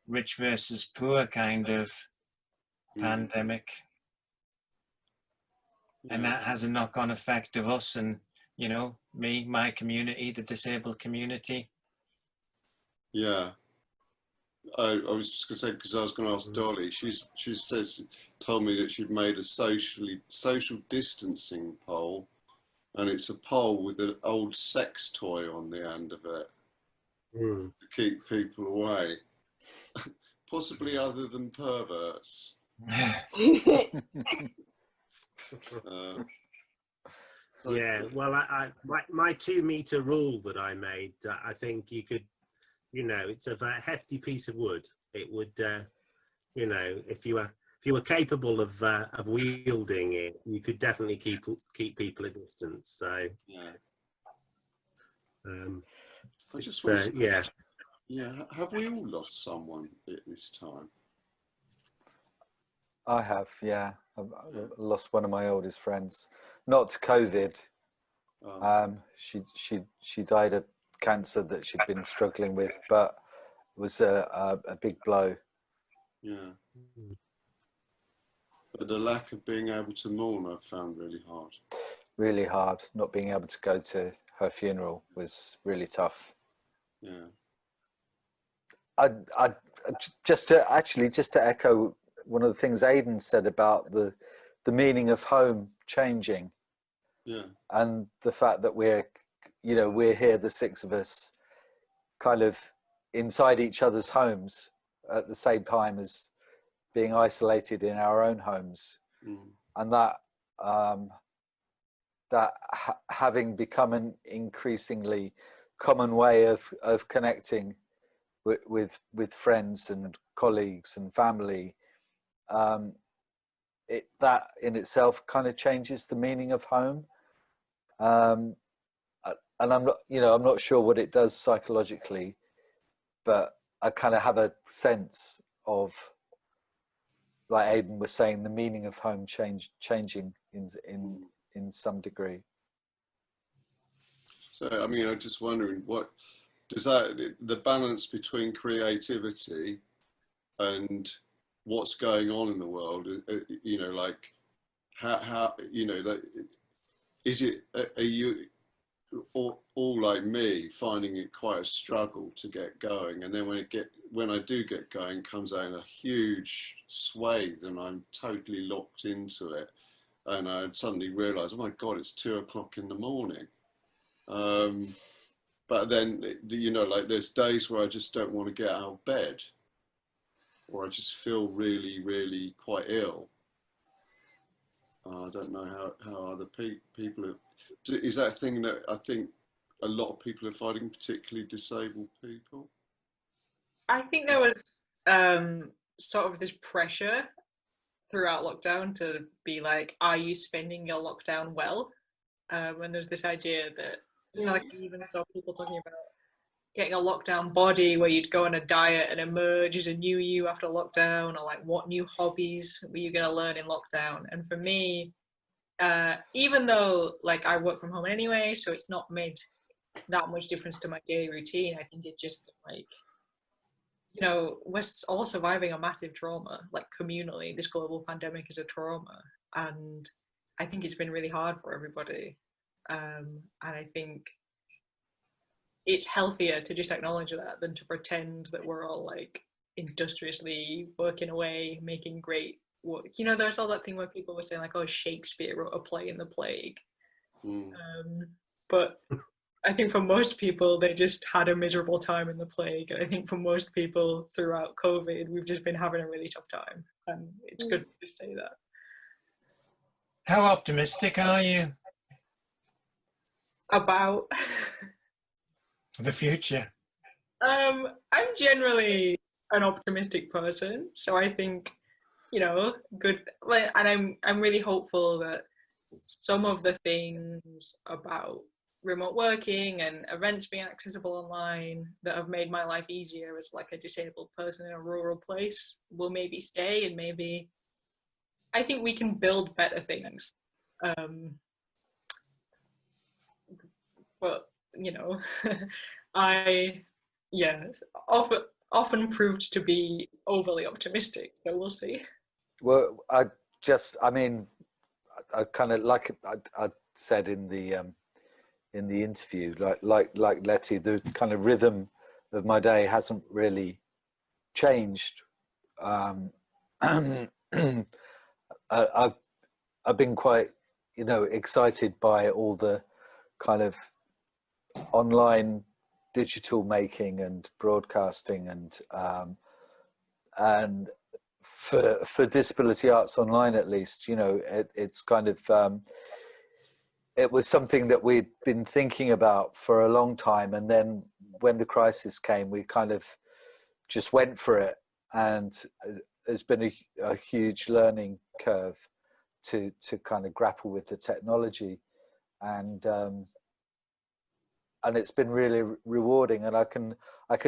rich versus poor kind of pandemic. And that has a knock-on effect of us and, you know, me, my community, the disabled community. Yeah. I was just going to say, because I was going to ask Dolly, told me that she'd made a social distancing poll, and it's a poll with an old sex toy on the end of it to keep people away, possibly other than perverts. Yeah, well, my 2 meter rule that I made, I think you could, you know, it's of a hefty piece of wood. It would, you know, if you were capable of wielding it, you could definitely keep people at distance. So yeah, I just yeah. Have we all lost someone at this time? I have, yeah. I've lost one of my oldest friends, not to COVID. She died of cancer that she'd been struggling with, but it was a big blow. Yeah. But the lack of being able to mourn, I've found really hard. Really hard. Not being able to go to her funeral was really tough. Yeah. I just to echo one of the things Aidan said about the meaning of home changing. Yeah. And the fact that we're here, the 6 of us, kind of inside each other's homes at the same time as being isolated in our own homes, and that having become an increasingly common way of connecting with friends and colleagues and family, that in itself kind of changes the meaning of home. And I'm not sure what it does psychologically, but I kind of have a sense of, like Aidan was saying, the meaning of home changing in some degree. So, I mean, I'm just wondering, what does the balance between creativity and what's going on in the world, you know, like how you know, like, is it, are you all like me finding it quite a struggle to get going, and then when I do get going, it comes out in a huge swathe and I'm totally locked into it, and I suddenly realize, oh my god, it's 2 o'clock in the morning. But then, you know, like there's days where I just don't want to get out of bed, or I just feel really, really quite ill. I don't know how other people are. Is that a thing that I think a lot of people are finding, particularly disabled people? I think there was sort of this pressure throughout lockdown to be like, are you spending your lockdown well? And there's this idea that, you know, like I even saw people talking about getting a lockdown body where you'd go on a diet and emerge as a new you after lockdown, or like what new hobbies were you going to learn in lockdown? And for me, even though like I work from home anyway, so it's not made that much difference to my daily routine, I think it just like, you know, we're all surviving a massive trauma, like communally. This global pandemic is a trauma, and I think it's been really hard for everybody. And I think it's healthier to just acknowledge that than to pretend that we're all like industriously working away, making great work. You know, there's all that thing where people were saying like, oh, Shakespeare wrote a play in the plague. But I think for most people, they just had a miserable time in the plague. And I think for most people throughout COVID, we've just been having a really tough time. And it's good to say that. How optimistic are you About for the future? I'm generally an optimistic person, so I think, you know, good, and I'm really hopeful that some of the things about remote working and events being accessible online that have made my life easier as like a disabled person in a rural place will maybe stay, and maybe I think we can build better things. But you know, I yeah often proved to be overly optimistic, so we'll see. Well, I mean, I kind of like I said in the interview, like Letty, the kind of rhythm of my day hasn't really changed. I've been quite, you know, excited by all the kind of online digital making and broadcasting, and for disability arts online, at least, you know, it's kind of it was something that we'd been thinking about for a long time, and then when the crisis came, we kind of just went for it, and there's been a huge learning curve to kind of grapple with the technology, and it's been really rewarding, and I can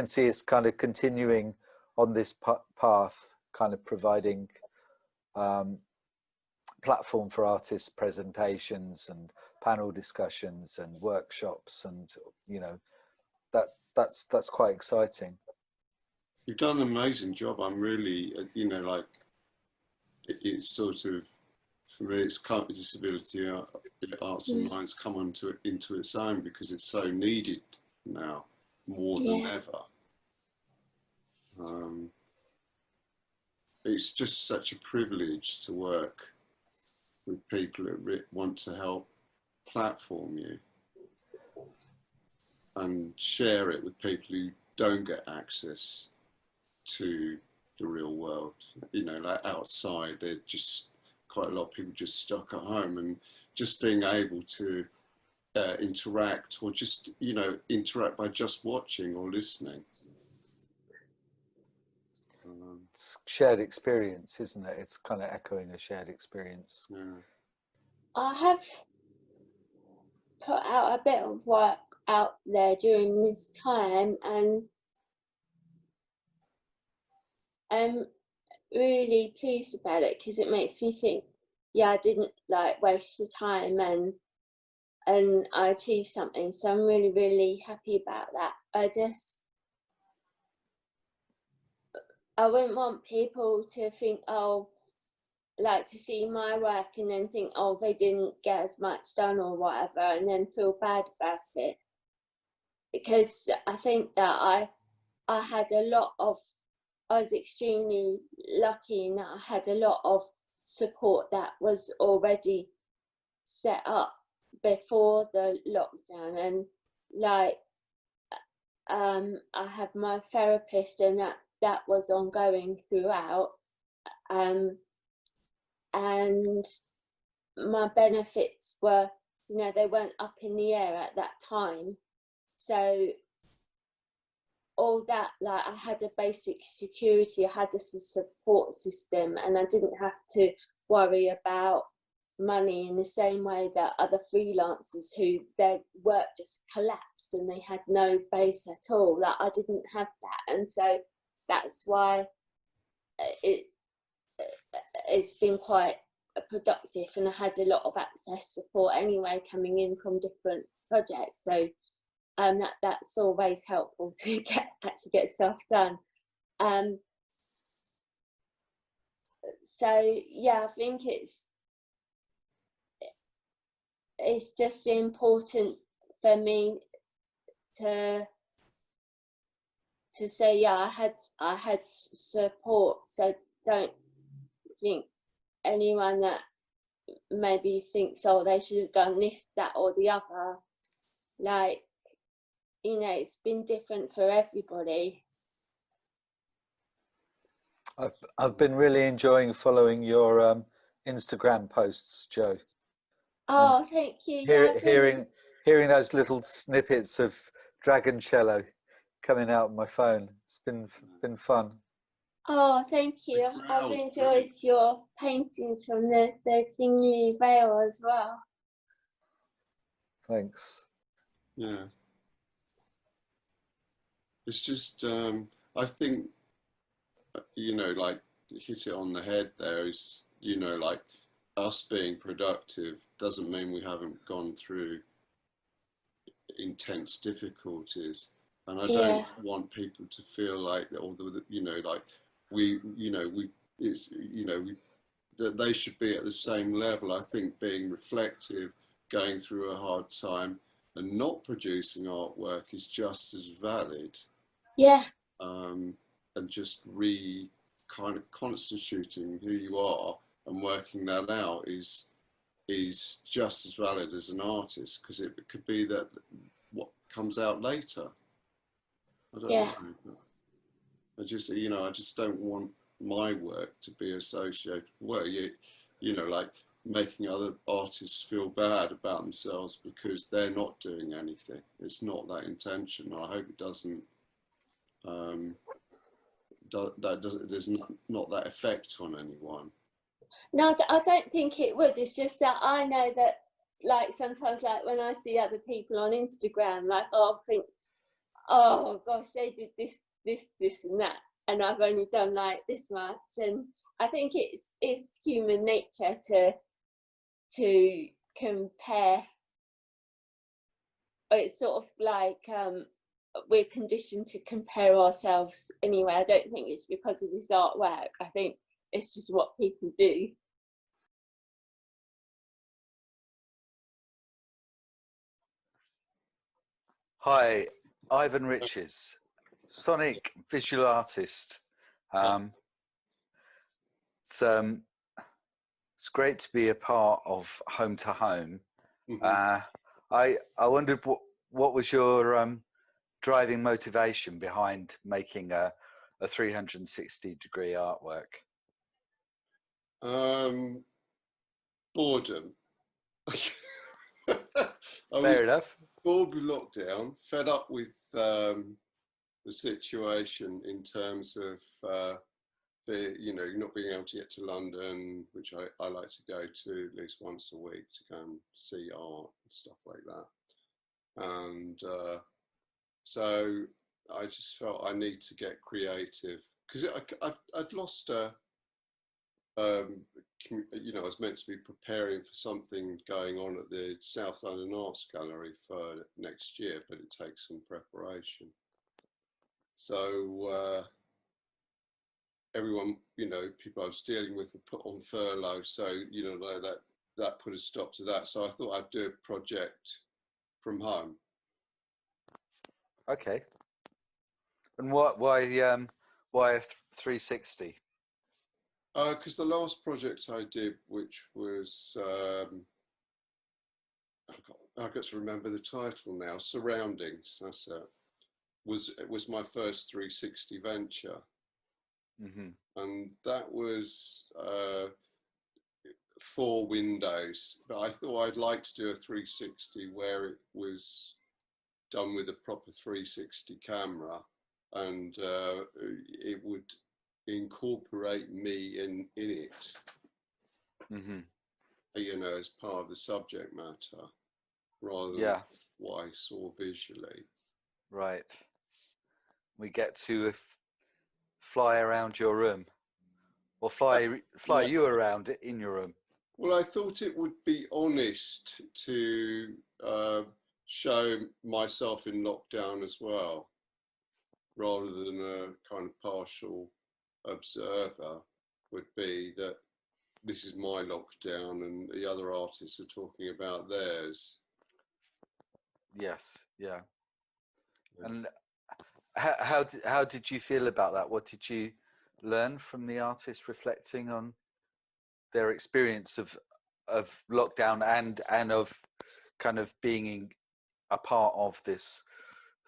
see it's kind of continuing on this path, kind of providing platform for artists' presentations and panel discussions and workshops, and you know, that's quite exciting. You've done an amazing job. I'm really, you know, like it's sort of, for me, it's disability arts and minds come into its own, because it's so needed now more than ever. It's just such a privilege to work with people that want to help platform you and share it with people who don't get access to the real world. You know, like outside, they're just quite a lot of people just stuck at home, and just being able to interact, or just, you know, interact by just watching or listening. It's shared experience, isn't it? It's kind of echoing a shared experience. Yeah. I have put out a bit of work out there during this time, and I'm really pleased about it, because it makes me think, yeah, I didn't like waste the time, and I achieved something. So I'm really, really happy about that. I wouldn't want people to think, oh, like to see my work and then think, oh, they didn't get as much done or whatever, and then feel bad about it. Because I think that I was extremely lucky in that I had a lot of support that was already set up before the lockdown, and like I had my therapist, and that was ongoing throughout, and my benefits were, you know, they weren't up in the air at that time, so all that, like, I had a basic security, I had a support system, and I didn't have to worry about money in the same way that other freelancers who their work just collapsed and they had no base at all. Like, I didn't have that, and so that's why it's been quite productive, and I had a lot of access support anyway coming in from different projects, so that's always helpful to actually get stuff done. So yeah, I think it's just important for me to say, yeah, I had support. So don't think anyone that maybe thinks, oh, they should have done this, that, or the other. Like, you know, it's been different for everybody. I've been really enjoying following your Instagram posts, Joe. Oh, thank you. Yeah, Hearing those little snippets of Dragoncello coming out of my phone, it's been fun. Oh, thank you. I've enjoyed your paintings from the Kingly Vale as well. Thanks. Yeah. It's just, I think, you know, like, hit it on the head there is, you know, like, us being productive doesn't mean we haven't gone through intense difficulties. And I don't want people to feel like, although, you know, like, that they should be at the same level. I think being reflective, going through a hard time, and not producing artwork is just as valid. Yeah. And just kind of constituting who you are and working that out is just as valid as an artist, because it could be that what comes out later. I don't know. I just don't want my work to be associated, well, you know, like making other artists feel bad about themselves because they're not doing anything. It's not that intentional. I hope it doesn't. There's not that effect on anyone. No, I don't think it would. It's just that I know that, like, sometimes, like, when I see other people on Instagram, like, I'll think, oh gosh, they did this and that, and I've only done like this much. And I think it's human nature to compare. It's sort of like we're conditioned to compare ourselves anyway. I don't think it's because of this artwork. I think it's just what people do. Hi, Ivan Riches, sonic visual artist. It's great to be a part of Home2Home. I wondered what was your driving motivation behind making a 360-degree artwork? Boredom. Fair enough. Bored with lockdown, fed up with the situation in terms of you know, not being able to get to London, which I like to go to at least once a week to go and see art and stuff like that. And so I just felt I need to get creative, because I'd lost you know, I was meant to be preparing for something going on at the South London Arts Gallery for next year, but it takes some preparation. So everyone, you know, people I was dealing with were put on furlough, so, you know, that put a stop to that. So I thought I'd do a project from home. Okay. And why 360? Because the last project I did, which was I've got to remember the title now. Surroundings. That's it. Was my first 360 venture, and that was 4 windows. But I thought I'd like to do a 360 where it was done with a proper 360 camera, and it would incorporate me in it, you know, as part of the subject matter, rather than what I saw visually. Right. We get to fly around your room, or fly you around in your room. Well, I thought it would be honest to show myself in lockdown as well, rather than a kind of partial observer. Would be that this is my lockdown and the other artists are talking about theirs. Yes, yeah. And how did you feel about that? What did you learn from the artists reflecting on their experience of lockdown and of kind of being a part of this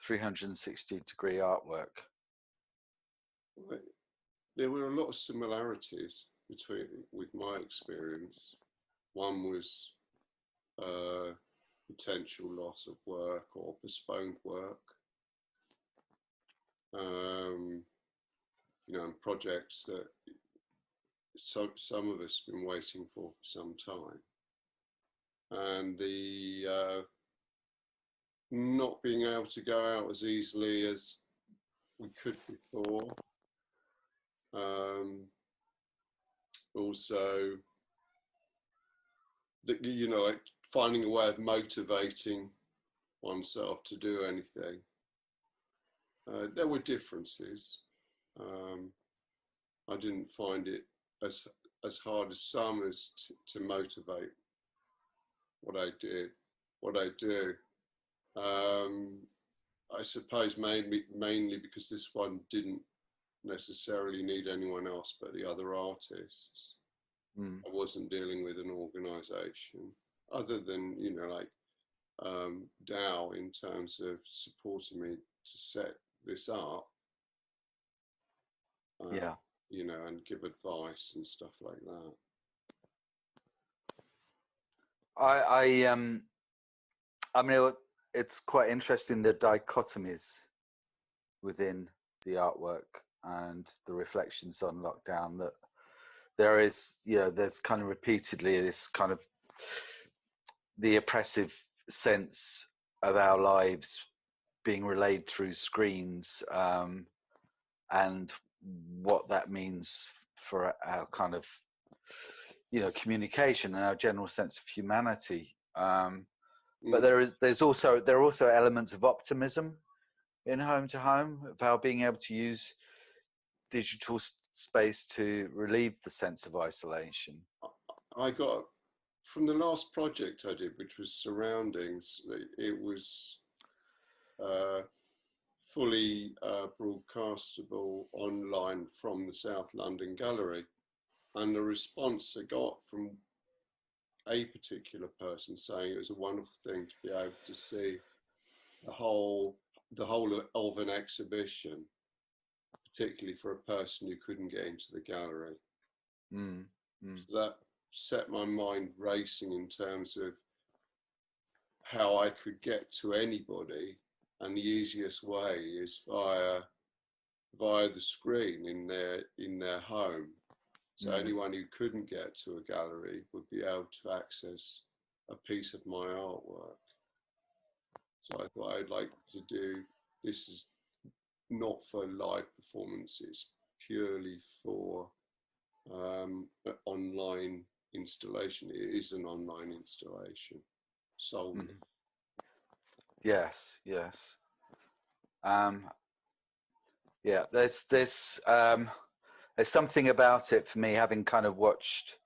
360-degree artwork? There were a lot of similarities. with my experience. One was potential loss of work or postponed work. You know, and projects that some of us have been waiting for some time. And the not being able to go out as easily as we could before. Also, you know, like finding a way of motivating oneself to do anything. There were differences. I didn't find it as hard as some as to motivate what I do. I suppose mainly because this one didn't necessarily need anyone else but the other artists. I wasn't dealing with an organisation other than, you know, like Dow in terms of supporting me to set this up. Yeah. You know, and give advice and stuff like that. I mean, it's quite interesting, the dichotomies within the artwork and the reflections on lockdown, that there is, you know, there's kind of repeatedly this kind of the oppressive sense of our lives being relayed through screens, and what that means for our kind of, you know, communication and our general sense of humanity. But there are also elements of optimism in Home2Home about being able to use digital space to relieve the sense of isolation. I got from the last project I did, which was surroundings. It was fully broadcastable online from the South London Gallery, and the response I got from a particular person saying it was a wonderful thing to be able to see the whole of an exhibition, particularly for a person who couldn't get into the gallery. So that set my mind racing in terms of how I could get to anybody, and the easiest way is via the screen in their home. So anyone who couldn't get to a gallery would be able to access a piece of my artwork. So I thought I'd like to do, this is not for live performance, it's purely for an online installation. It is an online installation solely. Yes. Yeah, there's something about it for me, having kind of watched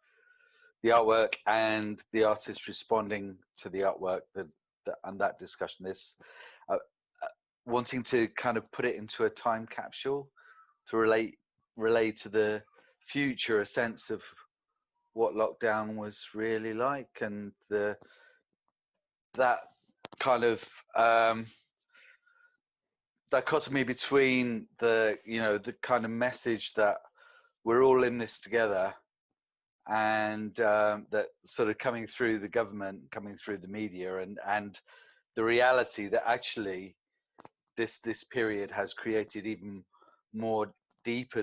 the artwork and the artist responding to the artwork, and that discussion, this wanting to kind of put it into a time capsule to relate to the future, a sense of what lockdown was really like, and that kind of dichotomy between the, you know, the kind of message that we're all in this together, and that sort of coming through the government, coming through the media, and the reality that actually this period has created even more deeper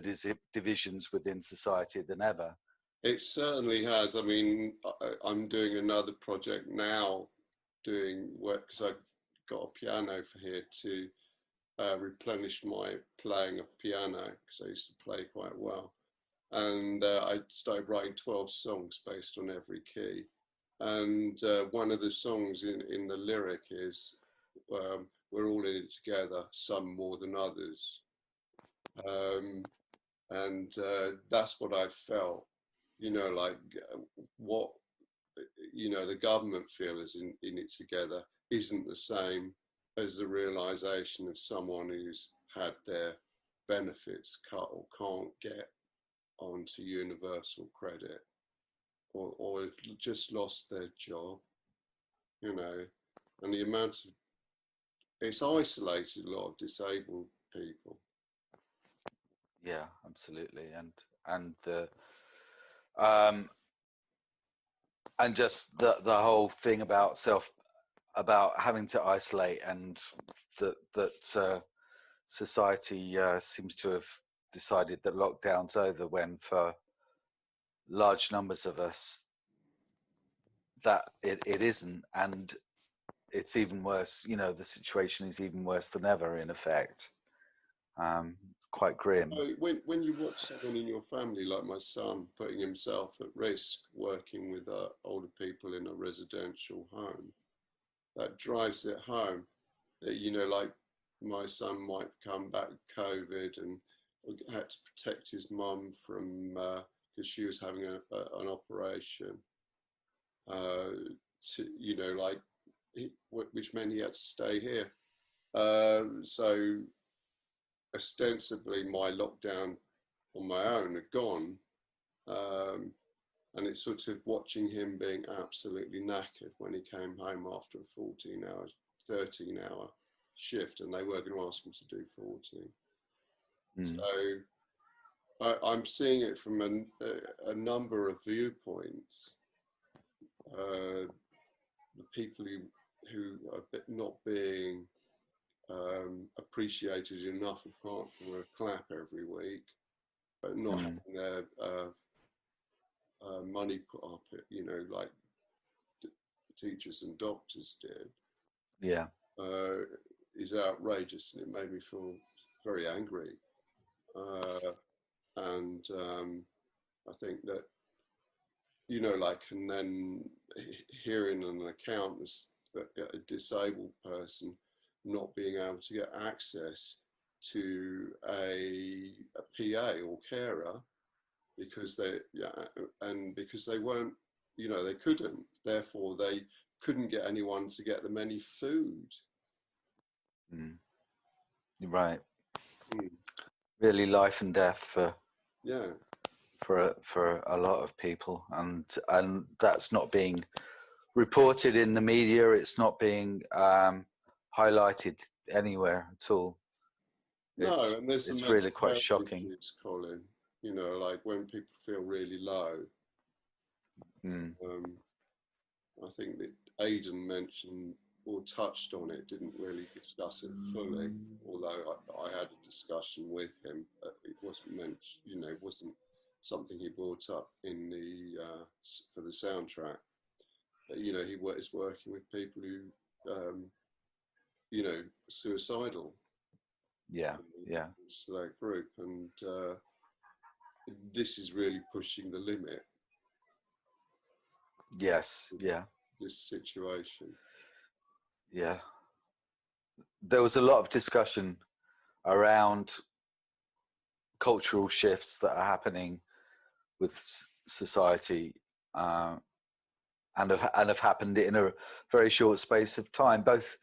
divisions within society than ever. It certainly has. I mean, I'm doing another project now, doing work because I've got a piano for here to replenish my playing of piano, because I used to play quite well. And I started writing 12 songs based on every key. And one of the songs in the lyric is, we're all in it together, some more than others. And that's what I felt, you know, like what, you know, the government feel is in it together isn't the same as the realization of someone who's had their benefits cut or can't get onto universal credit, or have just lost their job, you know, and the amount of, it's isolated a lot of disabled people. Yeah, absolutely. And the And just the whole thing about having to isolate, and that society seems to have decided that lockdown's over, when for large numbers of us that it isn't, and it's even worse. You know, the situation is even worse than ever, in effect. It's quite grim. When you watch someone in your family, like my son, putting himself at risk working with older people in a residential home, that drives it home. That, you know, like my son might come back with COVID and had to protect his mum from because she was having an operation. You know, like which meant he had to stay here. So ostensibly my lockdown on my own had gone, and it's sort of watching him being absolutely knackered when he came home after a 13-hour shift, and they were going to ask him to do 14. So I'm seeing it from a number of viewpoints. The people who are not being appreciated enough, apart from a clap every week, but not having their money put up, you know, like teachers and doctors did. Yeah. Is outrageous, and it made me feel very angry. And I think that, you know, like, and then hearing an account as a disabled person not being able to get access to a PA or carer because because they weren't, you know, they couldn't, therefore they couldn't get anyone to get them any food. You're right. Really life and death for a lot of people, and that's not being reported in the media. It's not being highlighted anywhere at all. No, and there's it's really quite shocking. Issues, Colin. You know, like when people feel really low. I think that Aidan mentioned or touched on it, didn't really discuss it fully, although I had a discussion with him. It wasn't mentioned, you know, wasn't something he brought up in the for the soundtrack. But, you know, he is working with people who, you know, suicidal. Yeah. So that group, and this is really pushing the limit. Yes. Yeah. This situation. Yeah. There was a lot of discussion around cultural shifts that are happening with society, and have happened in a very short space of time, both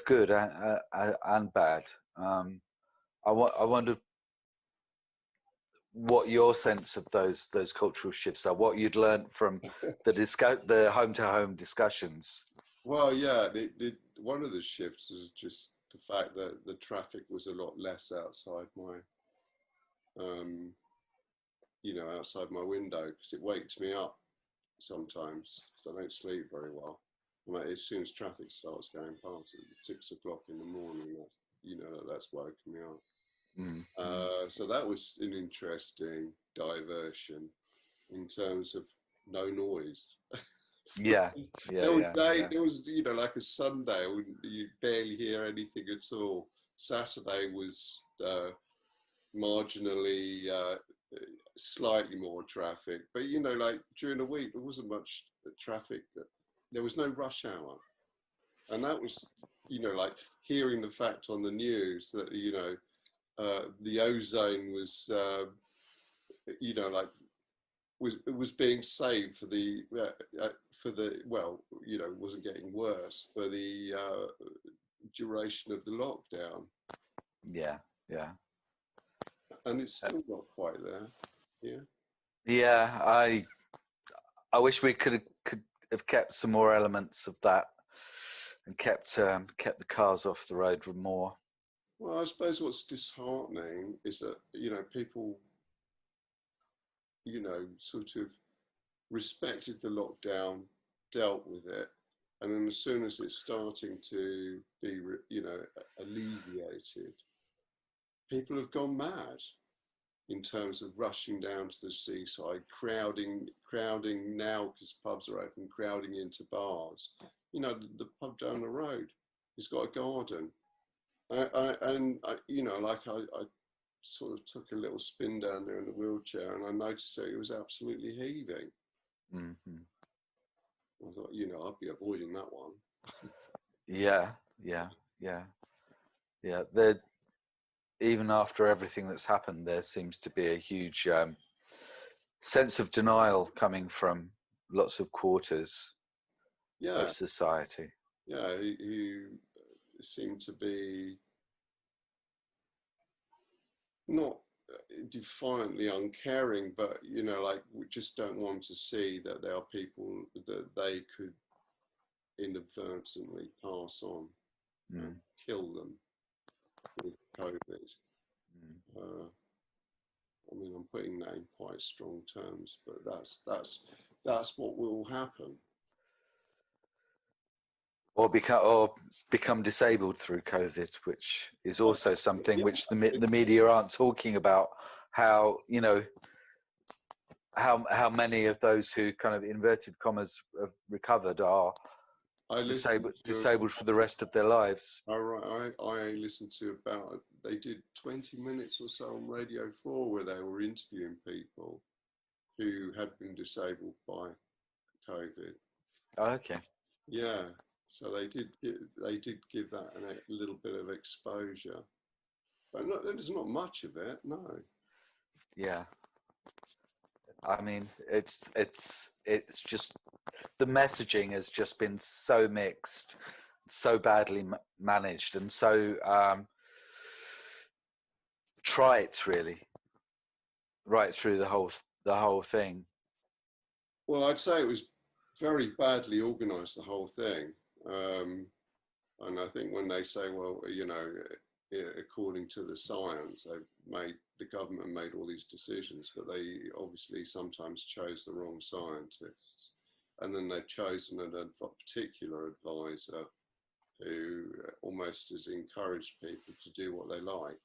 good and bad. I wonder what your sense of those cultural shifts are, what you'd learned from the home-to-home discussions. Well, yeah, one of the shifts is just the fact that the traffic was a lot less outside my, you know, outside my window, because it wakes me up sometimes, because I don't sleep very well. Like, as soon as traffic starts going past at 6 o'clock in the morning, that's, you know, that's woken me up. So that was an interesting diversion in terms of no noise. There was, you know, like a Sunday when you barely hear anything at all. Saturday was marginally, slightly more traffic, but, you know, like during the week there wasn't much traffic. There was no rush hour, and that was, you know, like hearing the fact on the news that, you know, the ozone was, you know, like was being saved for the well, you know, wasn't getting worse for the duration of the lockdown. Yeah. And it's still not quite there. I wish we could have kept some more elements of that, and kept the cars off the road more. Well, I suppose what's disheartening is that, you know, people you know, sort of respected the lockdown, dealt with it, and then as soon as it's starting to be, you know, alleviated, people have gone mad in terms of rushing down to the seaside, crowding now because pubs are open, crowding into bars. You know, the pub down the road, it's got a garden. You know, like I sort of took a little spin down there in the wheelchair, and I noticed that it was absolutely heaving. Mm-hmm. I thought, you know, I'd be avoiding that one. Yeah. There, even after everything that's happened, there seems to be a huge sense of denial coming from lots of quarters of society. Yeah, who seem to be not defiantly uncaring, but, you know, like, we just don't want to see that there are people that they could inadvertently pass on and kill them with COVID. I mean, I'm putting that in quite strong terms, but that's what will happen. Or become disabled through COVID, which is also something which the media aren't talking about. How, you know, how many of those who, kind of inverted commas, have recovered are disabled for the rest of their lives. I listened to they did 20 minutes or so on Radio 4 where they were interviewing people who had been disabled by COVID. Oh, okay. Yeah, so they did give that a little bit of exposure, but there's not much of it, no. Yeah. I mean, it's just, the messaging has just been so mixed, so badly managed, and so trite, really, right through the whole thing. Well, I'd say it was very badly organised, the whole thing. And I think when they say, well, you know, according to the science, the government made all these decisions, but they obviously sometimes chose the wrong scientists. And then they've chosen a particular advisor who almost has encouraged people to do what they like.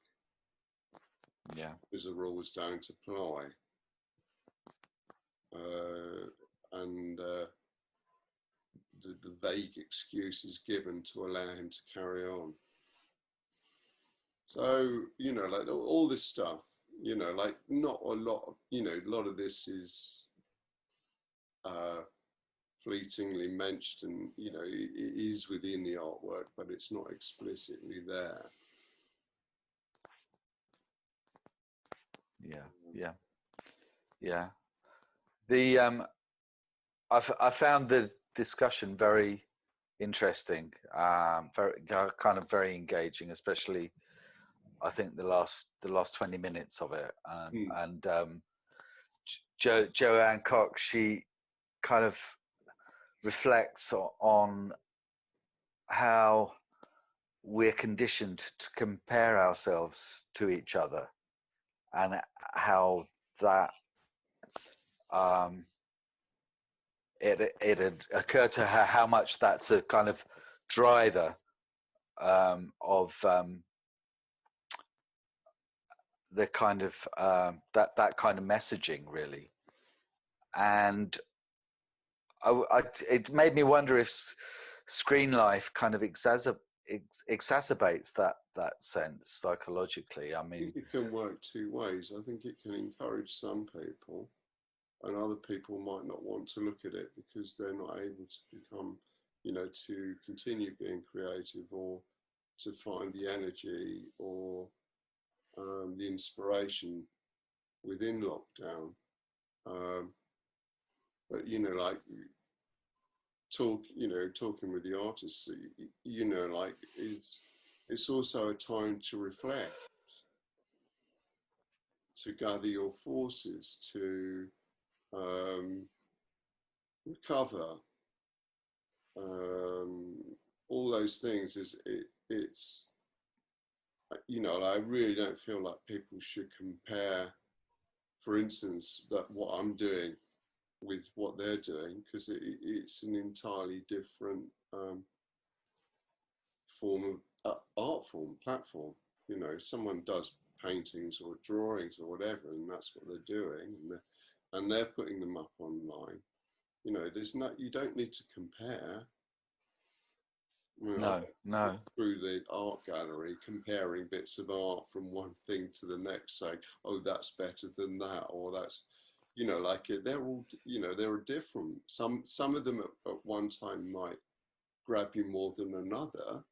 Yeah. Because the rules don't apply. The vague excuses given to allow him to carry on. So, you know, like all this stuff, you know, like not a lot, you know, a lot of this is fleetingly mentioned, and, you know, it is within the artwork, but it's not explicitly there. Yeah. I found the discussion very interesting, very engaging, especially I think the last 20 minutes of it. And Joanne Cox, she kind of reflects on how we're conditioned to compare ourselves to each other, and how that it had occurred to her how much that's a kind of driver of the kind of that kind of messaging, really. And it made me wonder if screen life kind of exacerbates that sense psychologically. I mean, I think it can work two ways. I think it can encourage some people, and other people might not want to look at it because they're not able to become, you know, to continue being creative, or to find the energy or the inspiration within lockdown. But, you know, like talking with the artists, you know, like it's also a time to reflect, to gather your forces, to recover, all those things. It's, you know, I really don't feel like people should compare for instance, that what I'm doing with what they're doing, because it's an entirely different form of art form, platform. You know, someone does paintings or drawings or whatever, and that's what they're doing, and they're putting them up online. You know, you don't need to compare. No. Through the art gallery, comparing bits of art from one thing to the next, saying, "Oh, that's better than that," or "That's," you know, like they're all, you know, they're different. Some of them at one time might grab you more than another.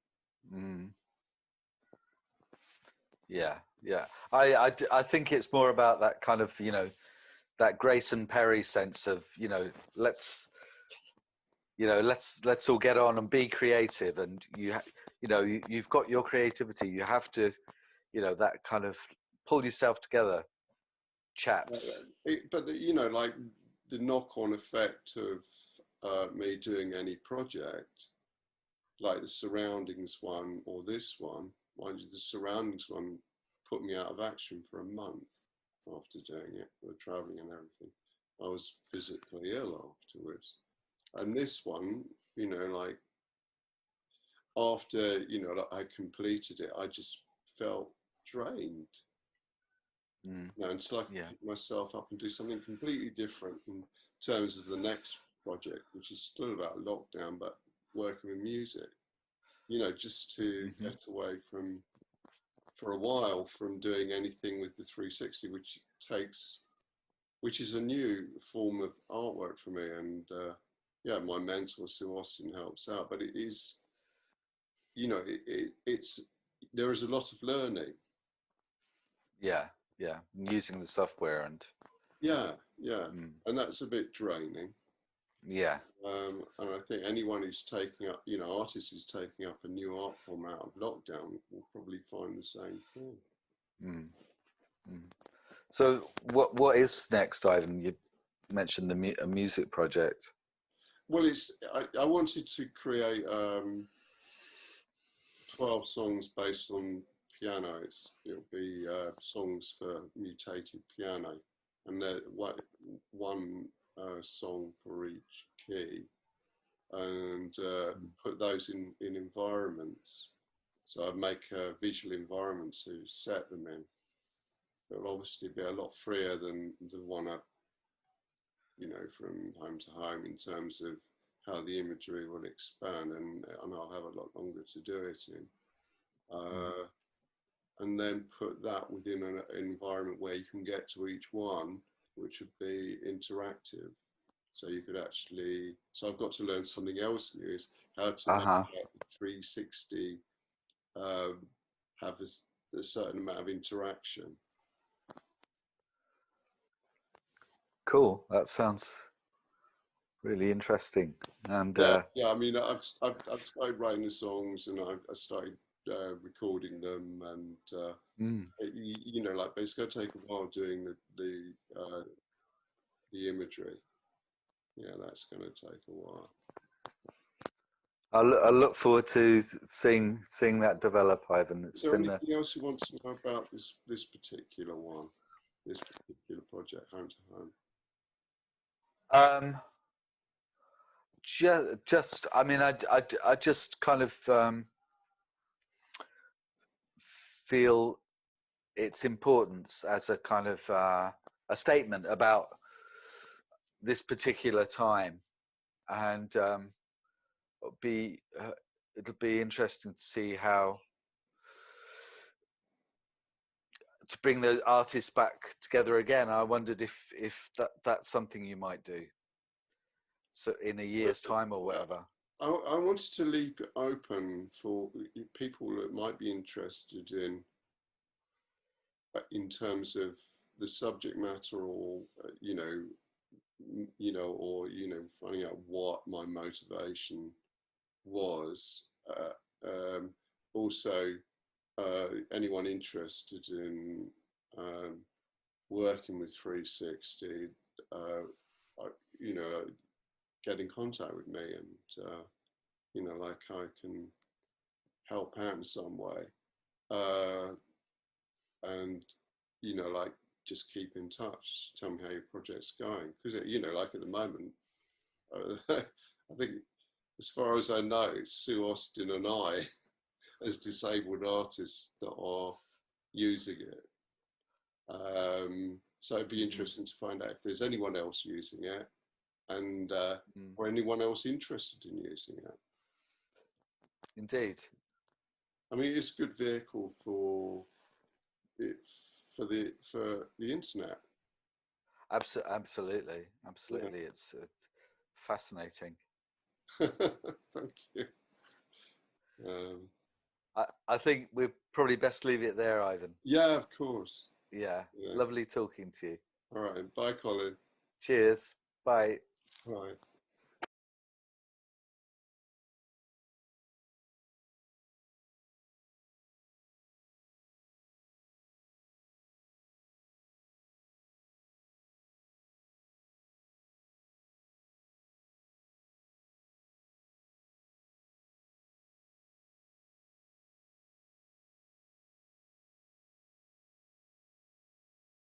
Mm. Yeah. I think it's more about that kind of, you know, that Grayson Perry sense of, you know, let's all get on and be creative, and you've got your creativity. You have to, you know, that kind of pull yourself together, chaps. But you know, like the knock-on effect of me doing any project, like the surroundings one or this one, mind you, the surroundings one put me out of action for a month after doing it, with traveling and everything. I was physically ill afterwards. And this one, you know, like after, you know, like I completed it, I just felt drained. You know, until I could pick myself up and do something completely different in terms of the next project, which is still about lockdown, but working with music. You know, just to get away from, for a while, from doing anything with the 360, which is a new form of artwork for me. And yeah, my mentor Sue Austin helps out, but it is, you know, there is a lot of learning. Yeah, using the software and and that's a bit draining. And I think anyone who's taking up, you know, artist who's taking up a new art form out of lockdown will probably find the same thing. So what is next, Ivan? You mentioned a music project. Well, I wanted to create 12 songs based on piano. It'll be songs for mutated piano, and they're one song for each key, and put those in environments. So I'd make a visual environment to set them in. It'll obviously be a lot freer than the one up, you know, from Home to Home, in terms of how the imagery will expand, and I'll have a lot longer to do it in. And then put that within an environment where you can get to each one, which would be interactive. So you could actually, so I've got to learn something else new, is how to make 360 have a certain amount of interaction. Cool. That sounds really interesting. And yeah, I mean, I've started writing the songs, and I started recording them, and you know, like, but it's going to take a while doing the imagery. Yeah, that's going to take a while. I look forward to seeing that develop, Ivan. Is there anything else you want to know about this particular one, this particular project, Home to Home? Just I mean, I just kind of feel its importance as a kind of a statement about this particular time, and it'll be interesting to see how to bring the artists back together again. I wondered if that's something you might do, so in a year's time or whatever. I wanted to leave it open for people that might be interested in terms of the subject matter, or finding out what my motivation was. Also, anyone interested in working with 360, get in contact with me, and like, I can help out in some way. And like, just keep in touch. Tell me how your project's going, because you know, like at the moment, I think, as far as I know, it's Sue Austin and I, as disabled artists, that are using it. So it'd be interesting to find out if there's anyone else using it, and or anyone else interested in using it. Indeed. I mean, it's a good vehicle for the internet. Absolutely. Yeah. It's fascinating. Thank you. I think we'd probably best leave it there, Ivan. Yeah, of course. Yeah. Yeah. Lovely talking to you. All right. Bye, Colin. Cheers. Bye. All right.